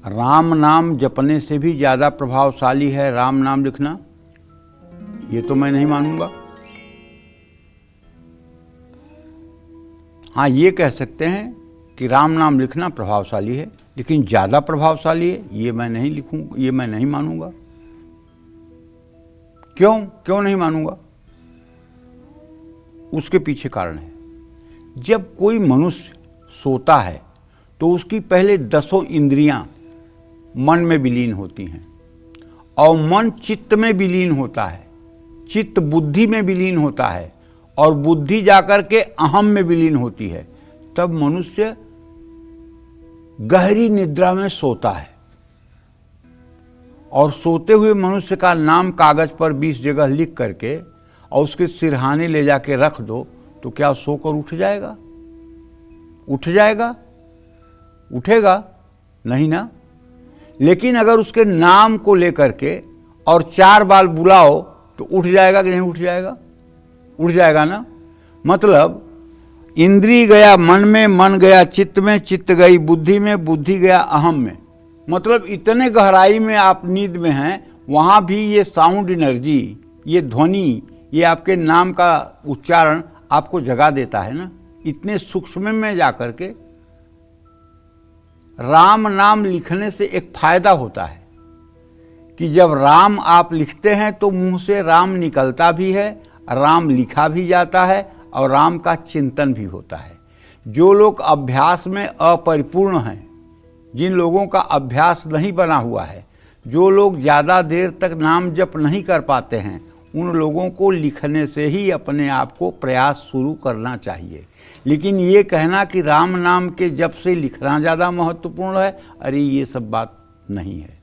राम नाम जपने से भी ज़्यादा प्रभावशाली है राम नाम लिखना, ये तो मैं नहीं मानूंगा। हाँ, ये कह सकते हैं कि राम नाम लिखना प्रभावशाली है, लेकिन ज़्यादा प्रभावशाली है ये मैं नहीं लिखूंगा, ये मैं नहीं मानूंगा। क्यों नहीं मानूंगा? उसके पीछे कारण है। जब कोई मनुष्य सोता है तो उसकी पहले 10 इंद्रियां मन में विलीन होती हैं, और मन चित्त में विलीन होता है, चित्त बुद्धि में विलीन होता है, और बुद्धि जाकर के अहम में विलीन होती है। तब मनुष्य गहरी निद्रा में सोता है, और सोते हुए मनुष्य का नाम कागज पर 20 जगह लिख करके और उसके सिरहाने ले जाके रख दो, तो क्या सोकर उठ जाएगा? उठ जाएगा? उठेगा नहीं ना। लेकिन अगर उसके नाम को लेकर के और 4 बार बुलाओ तो उठ जाएगा कि नहीं उठ जाएगा? उठ जाएगा ना। मतलब इंद्री गया मन में, मन गया चित्त में, चित्त गई बुद्धि में, बुद्धि गया अहम में। मतलब इतने गहराई में आप नींद में हैं, वहाँ भी ये साउंड एनर्जी, ये ध्वनि, ये आपके नाम का उच्चारण आपको जगा देता है ना। इतने सूक्ष्म में जाकर के राम नाम लिखने से एक फायदा होता है कि जब राम आप लिखते हैं तो मुंह से राम निकलता भी है, राम लिखा भी जाता है, और राम का चिंतन भी होता है। जो लोग अभ्यास में अपरिपूर्ण हैं, जिन लोगों का अभ्यास नहीं बना हुआ है, जो लोग ज़्यादा देर तक नाम जप नहीं कर पाते हैं, उन लोगों को लिखने से ही अपने आप को प्रयास शुरू करना चाहिए। लेकिन ये कहना कि राम नाम के जप से लिखना ज़्यादा महत्वपूर्ण है, अरे ये सब बात नहीं है।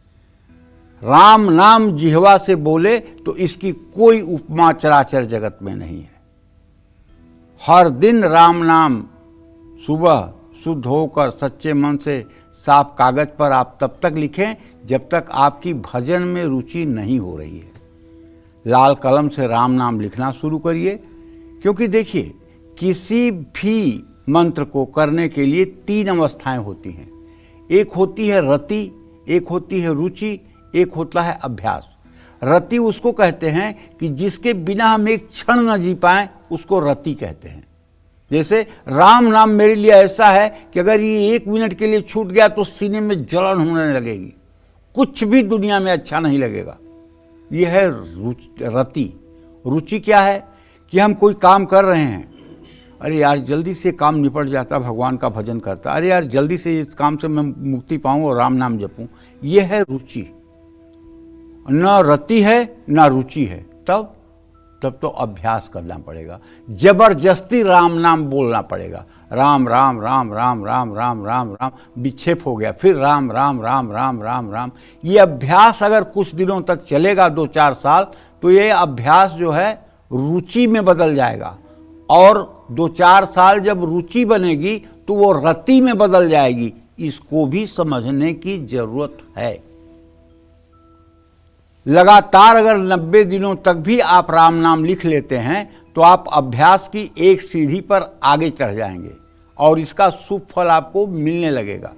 राम नाम जिह्वा से बोले तो इसकी कोई उपमा चराचर जगत में नहीं है। हर दिन राम नाम सुबह शुद्ध होकर सच्चे मन से साफ कागज पर आप तब तक लिखें जब तक आपकी भजन में रुचि नहीं हो रही है। लाल कलम से राम नाम लिखना शुरू करिए, क्योंकि देखिए किसी भी मंत्र को करने के लिए 3 अवस्थाएं होती हैं। एक होती है रति, एक होती है रुचि, एक होता है अभ्यास। रति उसको कहते हैं कि जिसके बिना हम एक क्षण न जी पाएं, उसको रति कहते हैं। जैसे राम नाम मेरे लिए ऐसा है कि अगर ये 1 मिनट के लिए छूट गया तो सीने में जलन होने लगेगी, कुछ भी दुनिया में अच्छा नहीं लगेगा। यह है रति। रुचि क्या है कि हम कोई काम कर रहे हैं, अरे यार जल्दी से काम निपट जाता, भगवान का भजन करता, अरे यार जल्दी से इस काम से मैं मुक्ति पाऊँ और राम नाम जपूँ। यह है रुचि। न रति है न रुचि है, तब तो अभ्यास करना पड़ेगा, जबरदस्ती राम नाम बोलना पड़ेगा। राम राम राम राम राम राम राम राम, विक्षेप हो गया, फिर राम राम राम राम राम राम। ये अभ्यास अगर कुछ दिनों तक चलेगा, 2-4 साल, तो ये अभ्यास जो है रुचि में बदल जाएगा, और 2-4 साल जब रुचि बनेगी तो वो रति में बदल जाएगी। इसको भी समझने की जरूरत है। लगातार अगर 90 दिनों तक भी आप राम नाम लिख लेते हैं तो आप अभ्यास की एक सीढ़ी पर आगे चढ़ जाएंगे और इसका शुभ फल आपको मिलने लगेगा।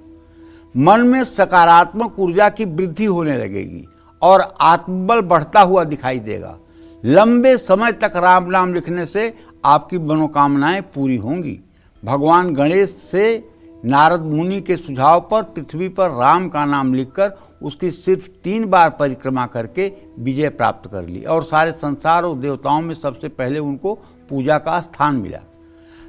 मन में सकारात्मक ऊर्जा की वृद्धि होने लगेगी और आत्मबल बढ़ता हुआ दिखाई देगा। लंबे समय तक राम नाम लिखने से आपकी मनोकामनाएं पूरी होंगी। भगवान गणेश से नारद मुनि के सुझाव पर पृथ्वी पर राम का नाम लिखकर उसकी सिर्फ 3 बार परिक्रमा करके विजय प्राप्त कर ली और सारे संसार और देवताओं में सबसे पहले उनको पूजा का स्थान मिला।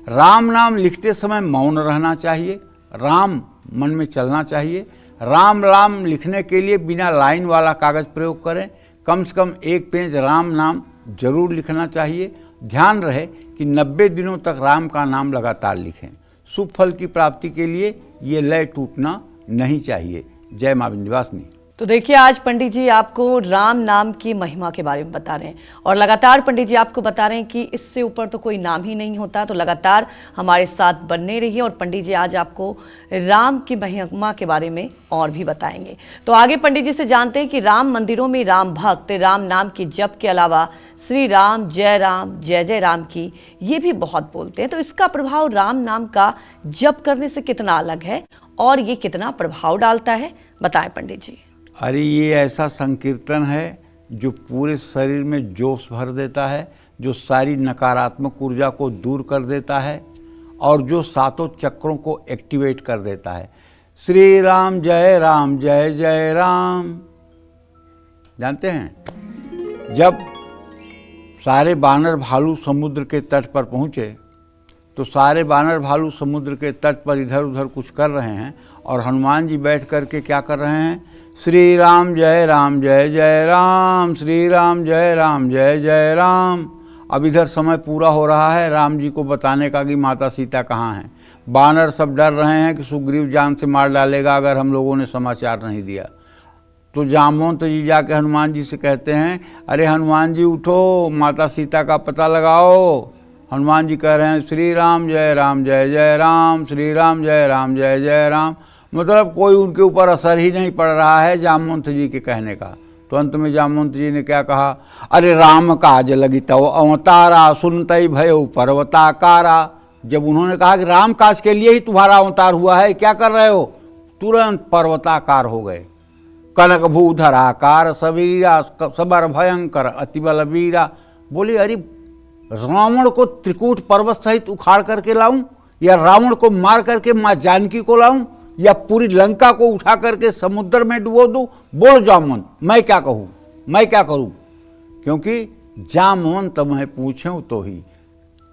राम नाम लिखते समय मौन रहना चाहिए, राम मन में चलना चाहिए। राम नाम लिखने के लिए बिना लाइन वाला कागज प्रयोग करें, कम से कम 1 पेज राम नाम जरूर लिखना चाहिए। ध्यान रहे कि 90 दिनों तक राम का नाम लगातार लिखें। शुभ फल की प्राप्ति के लिए ये लय टूटना नहीं चाहिए। जय मां विंध्यवासिनी।
तो देखिए, आज पंडित जी आपको राम नाम की महिमा के बारे में बता रहे हैं और लगातार पंडित जी आपको बता रहे हैं कि इससे ऊपर तो कोई नाम ही नहीं होता। तो लगातार हमारे साथ बने रहिए और पंडित जी आज आपको राम की महिमा के बारे में और भी बताएंगे। तो आगे पंडित जी से जानते हैं कि राम मंदिरों में राम भक्त राम नाम की जप के अलावा श्री राम जय जय राम की ये भी बहुत बोलते हैं। तो इसका प्रभाव राम नाम का जप करने से कितना अलग है और ये कितना प्रभाव डालता है, बताएं पंडित जी।
अरे ये ऐसा संकीर्तन है जो पूरे शरीर में जोश भर देता है, जो सारी नकारात्मक ऊर्जा को दूर कर देता है और जो 7 चक्रों को एक्टिवेट कर देता है। श्री राम जय जय राम। जानते हैं, जब सारे बानर भालू समुद्र के तट पर पहुँचे तो सारे बानर भालू समुद्र के तट पर इधर उधर कुछ कर रहे हैं और हनुमान जी बैठ कर के क्या कर रहे हैं, श्री राम जय जय राम, श्री राम जय जय राम। अब इधर समय पूरा हो रहा है राम जी को बताने का कि माता सीता कहाँ हैं। बानर सब डर रहे हैं कि सुग्रीव जान से मार डालेगा अगर हम लोगों ने समाचार नहीं दिया। तो जामवंत जी जाके हनुमान जी से कहते हैं, अरे हनुमान जी उठो, माता सीता का पता लगाओ। हनुमान जी कह रहे हैं श्री राम जय जय राम, श्री राम जय जय राम। मतलब कोई उनके ऊपर असर ही नहीं पड़ रहा है जामवंत जी के कहने का। तो अंत में जामवंत जी ने क्या कहा, अरे राम काज लगितौ अवतारा, सुनतई भयो पर्वताकारा। जब उन्होंने कहा कि राम काज के लिए ही तुम्हारा अवतार हुआ है, क्या कर रहे हो, तुरंत पर्वताकार हो गए। कनक भूधराकार सबीरा, सबर भयंकर अतिबल वीरा। बोले अरे रावण को त्रिकूट पर्वत सहित उखाड़ करके लाऊं, या रावण को मार करके माँ जानकी को लाऊं, या पूरी लंका को उठा करके समुद्र में डुबो दूं। बोलो जामवंत, मैं क्या कहूं, मैं क्या करूं। क्योंकि जामवंत मैं पूछूं तो ही।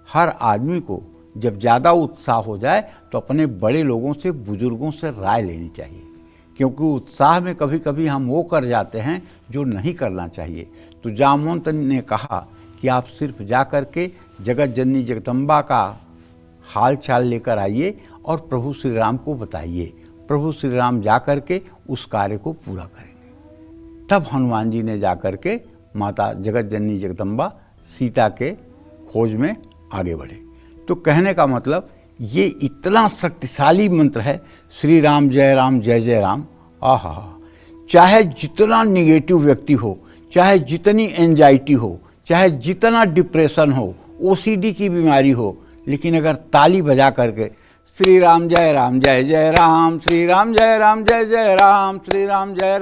हर आदमी को जब ज़्यादा उत्साह हो जाए तो अपने बड़े लोगों से, बुजुर्गों से राय लेनी चाहिए, क्योंकि उत्साह में कभी कभी हम वो कर जाते हैं जो नहीं करना चाहिए। तो जामवंत ने कहा कि आप सिर्फ जा कर के जगत जननी जगदम्बा का हाल चाल लेकर आइए और प्रभु श्री राम को बताइए। प्रभु श्री राम जा कर के उस कार्य को पूरा करेंगे। तब हनुमान जी ने जा कर के माता जगत जननी जगदम्बा सीता के खोज में आगे बढ़े। तो कहने का मतलब ये इतना शक्तिशाली मंत्र है श्री राम जय जय राम। आहा, चाहे जितना निगेटिव व्यक्ति हो, चाहे जितनी एंजाइटी हो, चाहे जितना डिप्रेशन हो, ओसीडी की बीमारी हो, लेकिन अगर ताली बजा करके श्री राम जय जय राम, श्री राम जय जय राम, श्री राम जय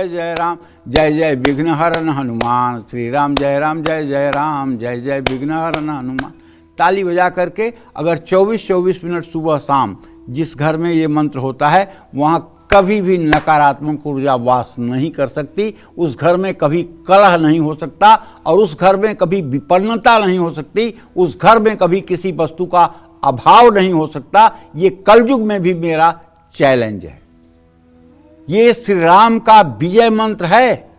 जय राम, जय जय विघ्न हरन हनुमान, श्री राम जय जय राम, जय जय विघ्न हरन हनुमान, ताली बजा करके अगर 24-24 मिनट सुबह शाम जिस घर में ये मंत्र होता है वहाँ कभी भी नकारात्मक ऊर्जा वास नहीं कर सकती। उस घर में कभी कलह नहीं हो सकता और उस घर में कभी विपन्नता नहीं हो सकती। उस घर में कभी किसी वस्तु का अभाव नहीं हो सकता। ये कलयुग में भी मेरा चैलेंज है। ये श्री राम का विजय मंत्र है।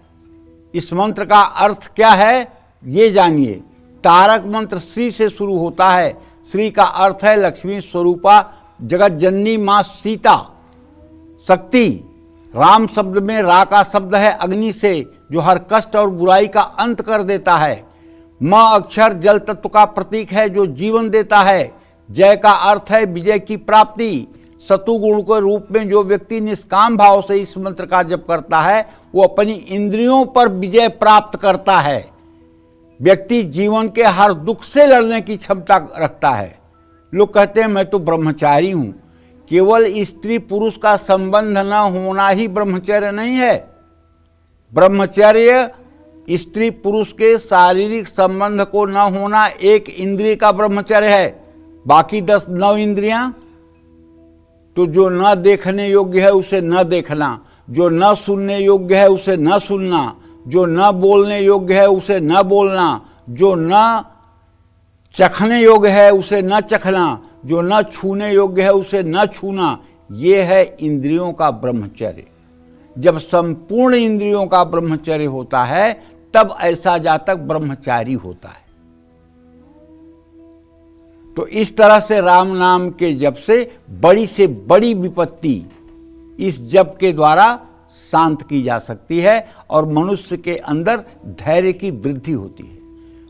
इस मंत्र का अर्थ क्या है ये जानिए। तारक मंत्र श्री से शुरू होता है। श्री का अर्थ है लक्ष्मी स्वरूपा जगत जननी माँ सीता शक्ति। राम शब्द में रा का शब्द है अग्नि से, जो हर कष्ट और बुराई का अंत कर देता है। म अक्षर जल तत्व का प्रतीक है जो जीवन देता है। जय का अर्थ है विजय की प्राप्ति। सतुगुण के रूप में जो व्यक्ति निष्काम भाव से इस मंत्र का जप करता है वो अपनी इंद्रियों पर विजय प्राप्त करता है। व्यक्ति जीवन के हर दुख से लड़ने की क्षमता रखता है। लोग कहते हैं मैं तो ब्रह्मचारी हूं। केवल स्त्री पुरुष का संबंध न होना ही ब्रह्मचर्य नहीं है। ब्रह्मचर्य स्त्री पुरुष के शारीरिक संबंध को न होना एक इंद्रिय का ब्रह्मचर्य है। बाकी 9 इंद्रियां तो जो न देखने योग्य है उसे न देखना, जो न सुनने योग्य है उसे न सुनना, जो न बोलने योग्य है उसे न बोलना, जो न चखने योग्य है उसे न चखना, जो न छूने योग्य है उसे न छूना। ये है इंद्रियों का ब्रह्मचर्य। जब संपूर्ण इंद्रियों का ब्रह्मचर्य होता है तब ऐसा जातक ब्रह्मचारी होता है। तो इस तरह से राम नाम के जप से बड़ी विपत्ति इस जप के द्वारा शांत की जा सकती है और मनुष्य के अंदर धैर्य की वृद्धि होती है।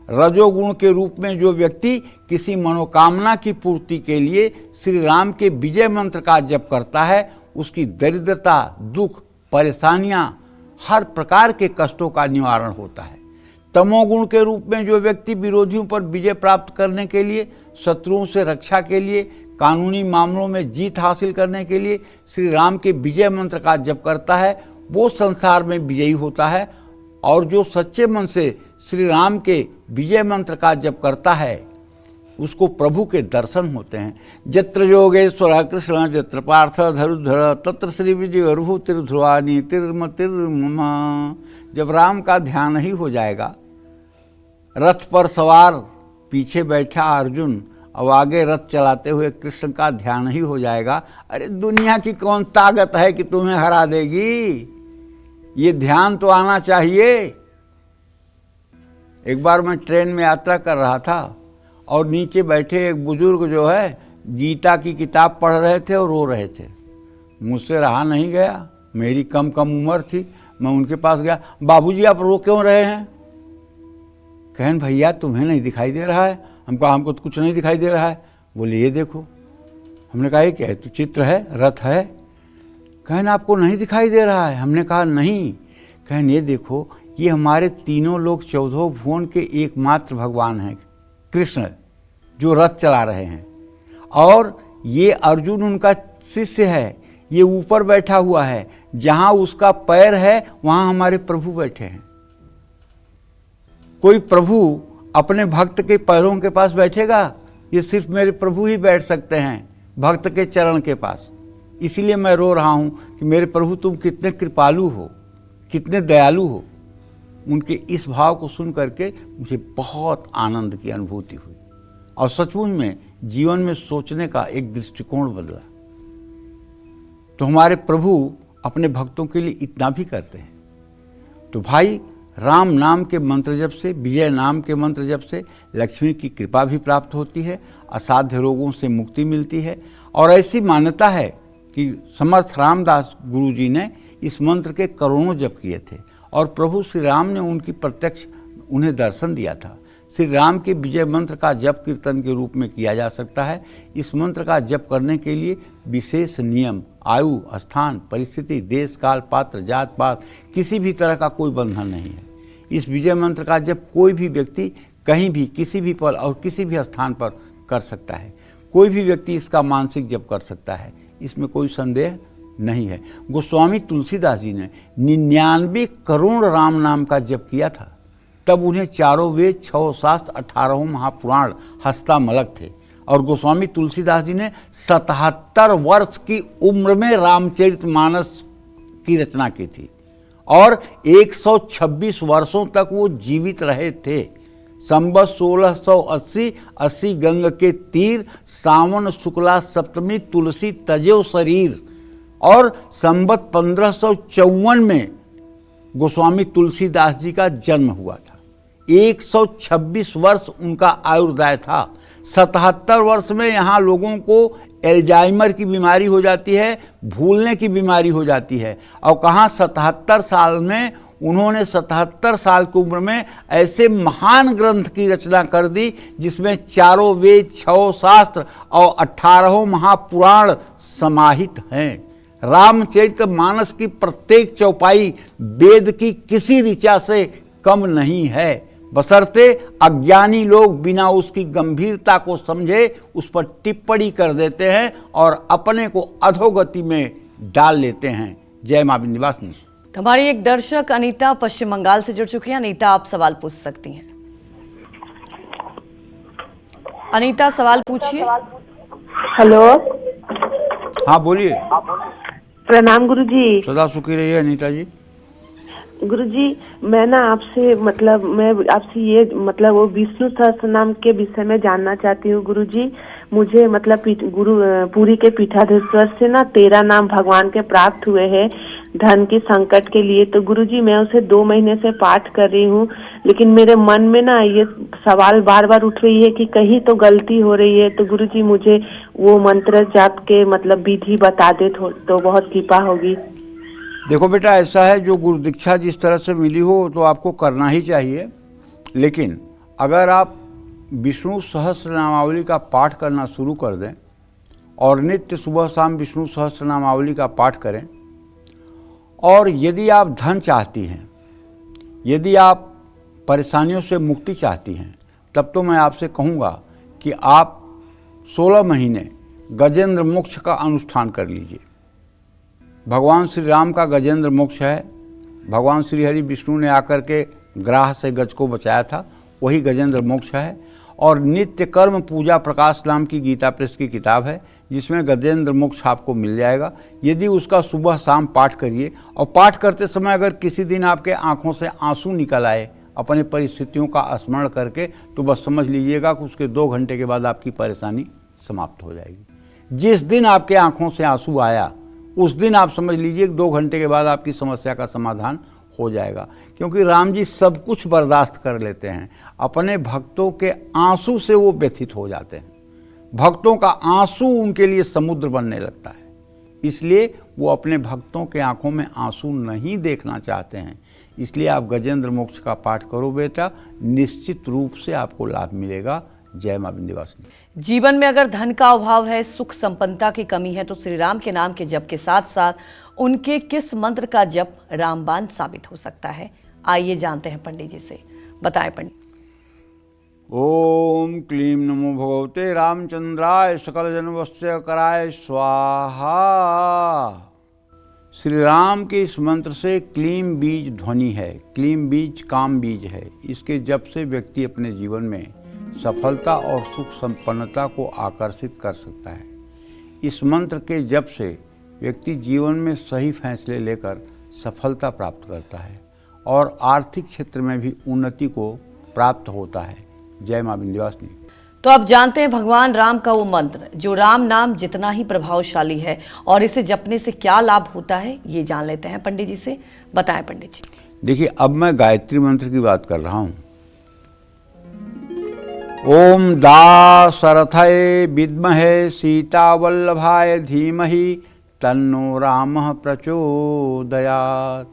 रजोगुण के रूप में जो व्यक्ति किसी मनोकामना की पूर्ति के लिए श्री राम के विजय मंत्र का जप करता है उसकी दरिद्रता, दुख, परेशानियां, हर प्रकार के कष्टों का निवारण होता है। तमोगुण के रूप में जो व्यक्ति विरोधियों पर विजय प्राप्त करने के लिए, शत्रुओं से रक्षा के लिए, कानूनी मामलों में जीत हासिल करने के लिए श्री राम के विजय मंत्र का जप करता है वो संसार में विजयी होता है। और जो सच्चे मन से श्री राम के विजय मंत्र का जप करता है उसको प्रभु के दर्शन होते हैं। जत्र योगेश्वर कृष्ण जत्र पार्थ धरुधर तत्र श्री विजय रुहु तिरध्रुवानी तिर्म तिर्म। जब राम का ध्यान ही हो जाएगा, रथ पर सवार पीछे बैठा अर्जुन अब आगे रथ चलाते हुए कृष्ण का ध्यान ही हो जाएगा, अरे दुनिया की कौन ताकत है कि तुम्हें हरा देगी। ये ध्यान तो आना चाहिए। एक बार मैं ट्रेन में यात्रा कर रहा था और नीचे बैठे एक बुजुर्ग जो है गीता की किताब पढ़ रहे थे और रो रहे थे। मुझसे रहा नहीं गया, मेरी कम उम्र थी, मैं उनके पास गया। बाबूजी आप रो क्यों रहे हैं? कहन भैया तुम्हें नहीं दिखाई दे रहा है? हमको तो कुछ नहीं दिखाई दे रहा है। बोले ये देखो। हमने कहा ये क्या है? तो चित्र है, रथ है। कहन आपको नहीं दिखाई दे रहा है? हमने कहा नहीं। कहन ये देखो, ये हमारे तीनों लोग 14 भुवन के एकमात्र भगवान हैं कृष्ण, जो रथ चला रहे हैं। और ये अर्जुन उनका शिष्य है, ये ऊपर बैठा हुआ है, जहां उसका पैर है वहां हमारे प्रभु बैठे हैं। कोई प्रभु अपने भक्त के पैरों के पास बैठेगा? ये सिर्फ मेरे प्रभु ही बैठ सकते हैं भक्त के चरण के पास। इसलिए मैं रो रहा हूं कि मेरे प्रभु तुम कितने कृपालु हो, कितने दयालु हो। उनके इस भाव को सुन करके मुझे बहुत आनंद की अनुभूति हुई और सचमुच में जीवन में सोचने का एक दृष्टिकोण बदला। तो हमारे प्रभु अपने भक्तों के लिए इतना भी करते हैं। तो भाई, राम नाम के मंत्र जप से, विजय नाम के मंत्र जप से लक्ष्मी की कृपा भी प्राप्त होती है, असाध्य रोगों से मुक्ति मिलती है। और ऐसी मान्यता है कि समर्थ रामदास गुरु जी ने इस मंत्र के करोड़ों जप किए थे और प्रभु श्री राम ने उनकी प्रत्यक्ष उन्हें दर्शन दिया था। श्री राम के विजय मंत्र का जप कीर्तन के रूप में किया जा सकता है। इस मंत्र का जप करने के लिए विशेष नियम, आयु, स्थान, परिस्थिति, देश, काल, पात्र, जात पात, किसी भी तरह का कोई बंधन नहीं है। इस विजय मंत्र का जप कोई भी व्यक्ति कहीं भी, किसी भी पल और किसी भी स्थान पर कर सकता है। कोई भी व्यक्ति इसका मानसिक जप कर सकता है, इसमें कोई संदेह नहीं है। गोस्वामी तुलसीदास जी ने 99 करोड़ राम नाम का जप किया था। तब उन्हें चारों वेद, 6 शास्त्र, 18 महापुराण हस्तामलक थे। और गोस्वामी तुलसीदास जी ने 77 वर्ष की उम्र में रामचरितमानस की रचना की थी और 126 वर्षों तक वो जीवित रहे थे। संवत 1680, 80 गंग के तीर, सावन शुक्ला सप्तमी, तुलसी तजो शरीर। और संवत 1554 में गोस्वामी तुलसीदास जी का जन्म हुआ था। 126 वर्ष उनका आयुर्दाय था। 77 वर्ष में यहाँ लोगों को एल्जाइमर की बीमारी हो जाती है, भूलने की बीमारी हो जाती है। और कहाँ 77 साल में उन्होंने 77 साल की उम्र में ऐसे महान ग्रंथ की रचना कर दी जिसमें चारों वेद, 6 शास्त्र और 18 महापुराण समाहित हैं। रामचरितमानस की प्रत्येक चौपाई वेद की किसी ऋचा से कम नहीं है, बशर्ते अज्ञानी लोग बिना उसकी गंभीरता को समझे उस पर टिप्पणी कर देते हैं और अपने को अधोगति में डाल लेते हैं। जय मां विंध्यवासिनी।
हमारी एक दर्शक अनीता पश्चिम बंगाल से जुड़ चुकी हैं। अनीता, आप सवाल पूछ सकती हैं। अनीता, सवाल पूछिए।
हेलो,
हाँ बोलिए।
प्रणाम गुरुजी।
सदा सुखी रहिए अनीता जी।
गुरुजी, मैं ना आपसे ये वो विष्णु सहस्त्र नाम के विषय में जानना चाहती हूँ गुरुजी। मुझे पुरी के पीठाधीश्वर से ना 13 नाम भगवान के प्राप्त हुए हैं धन की संकट के लिए। तो गुरुजी, मैं उसे 2 महीने से पाठ कर रही हूँ, लेकिन मेरे मन में ना ये सवाल बार बार उठ रही है कि कहीं तो गलती हो रही है। तो गुरुजी, मुझे वो मंत्र जाप के विधि बता दे तो बहुत कृपा होगी।
देखो बेटा, ऐसा है, जो गुरु दीक्षा जिस तरह से मिली हो तो आपको करना ही चाहिए। लेकिन अगर आप विष्णु सहस्त्र नामावली का पाठ करना शुरू कर दें और नित्य सुबह शाम विष्णु सहस्त्र नामावली का पाठ करें, और यदि आप धन चाहती हैं, यदि आप परेशानियों से मुक्ति चाहती हैं, तब तो मैं आपसे कहूँगा कि आप 16 महीने गजेंद्र मोक्ष का अनुष्ठान कर लीजिए। भगवान श्री राम का गजेंद्र मोक्ष है। भगवान श्री हरि विष्णु ने आकर के ग्राह से गज को बचाया था, वही गजेंद्र मोक्ष है। और नित्य कर्म पूजा प्रकाश नाम की गीता प्रेस की किताब है जिसमें गजेंद्र मोक्ष आपको मिल जाएगा। यदि उसका सुबह शाम पाठ करिए, और पाठ करते समय अगर किसी दिन आपके आंखों से आंसू निकल आए अपने परिस्थितियों का स्मरण करके, तो बस समझ लीजिएगा कि उसके 2 घंटे के बाद आपकी परेशानी समाप्त हो जाएगी। जिस दिन आपके आंखों से आंसू आया उस दिन आप समझ लीजिए 2 घंटे के बाद आपकी समस्या का समाधान हो जाएगा। क्योंकि राम जी सब कुछ बर्दाश्त कर लेते हैं, अपने भक्तों के आंसू से वो व्यथित हो जाते हैं। भक्तों का आंसू उनके लिए समुद्र बनने लगता है, इसलिए वो अपने भक्तों के आंखों में आंसू नहीं देखना चाहते हैं। इसलिए आप गजेंद्र मोक्ष का पाठ करो बेटा, निश्चित रूप से आपको लाभ मिलेगा। जय मां विंध्यवासिनी।
जीवन में अगर धन का अभाव है, सुख संपन्नता की कमी है, तो श्री राम के नाम के जप के साथ साथ उनके किस मंत्र का जप रामबाण साबित हो सकता है, आइए जानते हैं पंडित जी से। बताएं पंडित।
ओम क्लीं नमो भगवते रामचंद्राय सकल जनवस्य कराय स्वाहा। श्री राम के इस मंत्र से क्लीं बीज ध्वनि है, क्लीं बीज काम बीज है। इसके जप से व्यक्ति अपने जीवन में सफलता और सुख संपन्नता को आकर्षित कर सकता है। इस मंत्र के जप से व्यक्ति जीवन में सही फैसले लेकर सफलता प्राप्त करता है और आर्थिक क्षेत्र में भी उन्नति को प्राप्त होता है। जय मां विंध्यवासिनी।
तो अब जानते हैं भगवान राम का वो मंत्र जो राम नाम जितना ही प्रभावशाली है और इसे जपने से क्या लाभ होता है, ये जान लेते हैं पंडित जी से। बताएं पंडित जी।
देखिए, अब मैं गायत्री मंत्र की बात कर रहा हूँ। ओम दाशरथये विद्महे सीतावल्लभाय धीमहि तन्नो रामः प्रचोदयात्।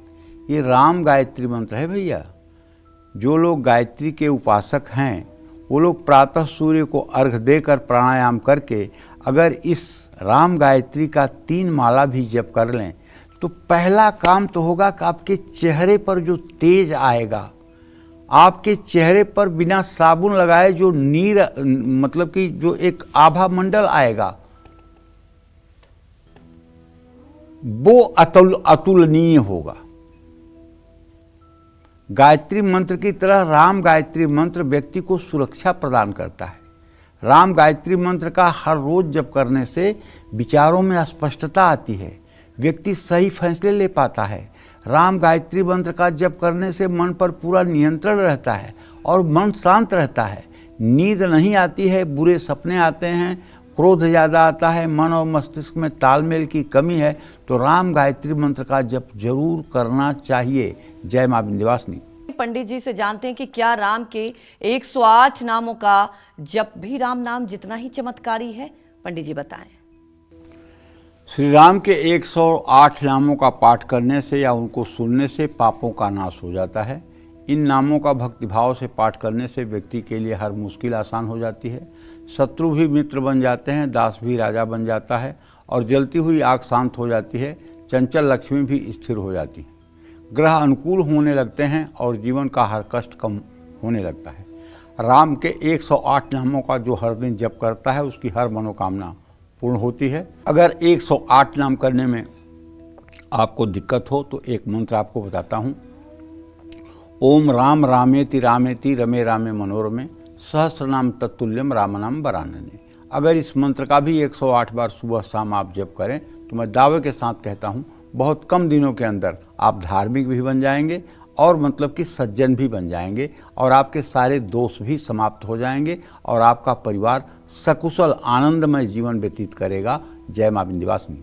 ये राम गायत्री मंत्र है भैया। जो लोग गायत्री के उपासक हैं वो लोग प्रातः सूर्य को अर्घ देकर प्राणायाम करके अगर इस राम गायत्री का 3 माला भी जप कर लें तो पहला काम तो होगा कि आपके चेहरे पर जो तेज आएगा, आपके चेहरे पर बिना साबुन लगाए जो नीर मतलब कि जो एक आभा मंडल आएगा वो अतुलनीय होगा। गायत्री मंत्र की तरह राम गायत्री मंत्र व्यक्ति को सुरक्षा प्रदान करता है। राम गायत्री मंत्र का हर रोज जप करने से विचारों में स्पष्टता आती है, व्यक्ति सही फैसले ले पाता है। राम गायत्री मंत्र का जप करने से मन पर पूरा नियंत्रण रहता है और मन शांत रहता है। नींद नहीं आती है, बुरे सपने आते हैं, क्रोध ज़्यादा आता है, मन और मस्तिष्क में तालमेल की कमी है, तो राम गायत्री मंत्र का जप जरूर करना चाहिए। जय मां विंध्यवासिनी।
पंडित जी से जानते हैं कि क्या राम के 108 नामों का जप भी राम नाम जितना ही चमत्कारी है। पंडित जी बताएं।
श्री राम के 108 नामों का पाठ करने से या उनको सुनने से पापों का नाश हो जाता है। इन नामों का भक्तिभाव से पाठ करने से व्यक्ति के लिए हर मुश्किल आसान हो जाती है। शत्रु भी मित्र बन जाते हैं, दास भी राजा बन जाता है और जलती हुई आग शांत हो जाती है। चंचल लक्ष्मी भी स्थिर हो जाती है। ग्रह अनुकूल होने लगते हैं और जीवन का हर कष्ट कम होने लगता है। राम के 108 नामों का जो हर दिन जप करता है उसकी हर मनोकामना पूर्ण होती है। अगर 108 नाम करने में आपको दिक्कत हो तो एक मंत्र आपको बताता हूँ। ओम राम रामेति रामेति रमे रामे मनोरमे सहस्र नाम तत्तुल्यम राम नाम वरानने। अगर इस मंत्र का भी 108 बार सुबह शाम आप जप करें तो मैं दावे के साथ कहता हूँ बहुत कम दिनों के अंदर आप धार्मिक भी बन जाएंगे और मतलब कि सज्जन भी बन जाएंगे और आपके सारे दोष भी समाप्त हो जाएंगे और आपका परिवार सकुशल आनंदमय जीवन व्यतीत करेगा। जय मां विंध्यवासिनी।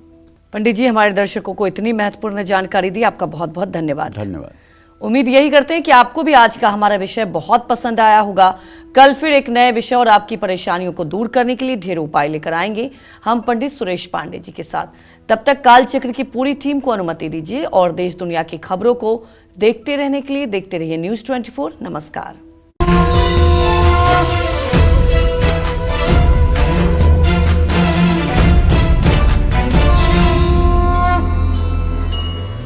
पंडित जी, हमारे दर्शकों को इतनी महत्वपूर्ण जानकारी दी, आपका बहुत बहुत धन्यवाद।
धन्यवाद।
उम्मीद यही करते हैं कि आपको भी आज का हमारा विषय बहुत पसंद आया होगा। कल फिर एक नए विषय और आपकी परेशानियों को दूर करने के लिए ढेर उपाय लेकर आएंगे हम पंडित सुरेश पांडे जी के साथ। तब तक कालचक्र की पूरी टीम को अनुमति दीजिए और देश दुनिया की खबरों को देखते रहने के लिए देखते रहिए News 24। नमस्कार।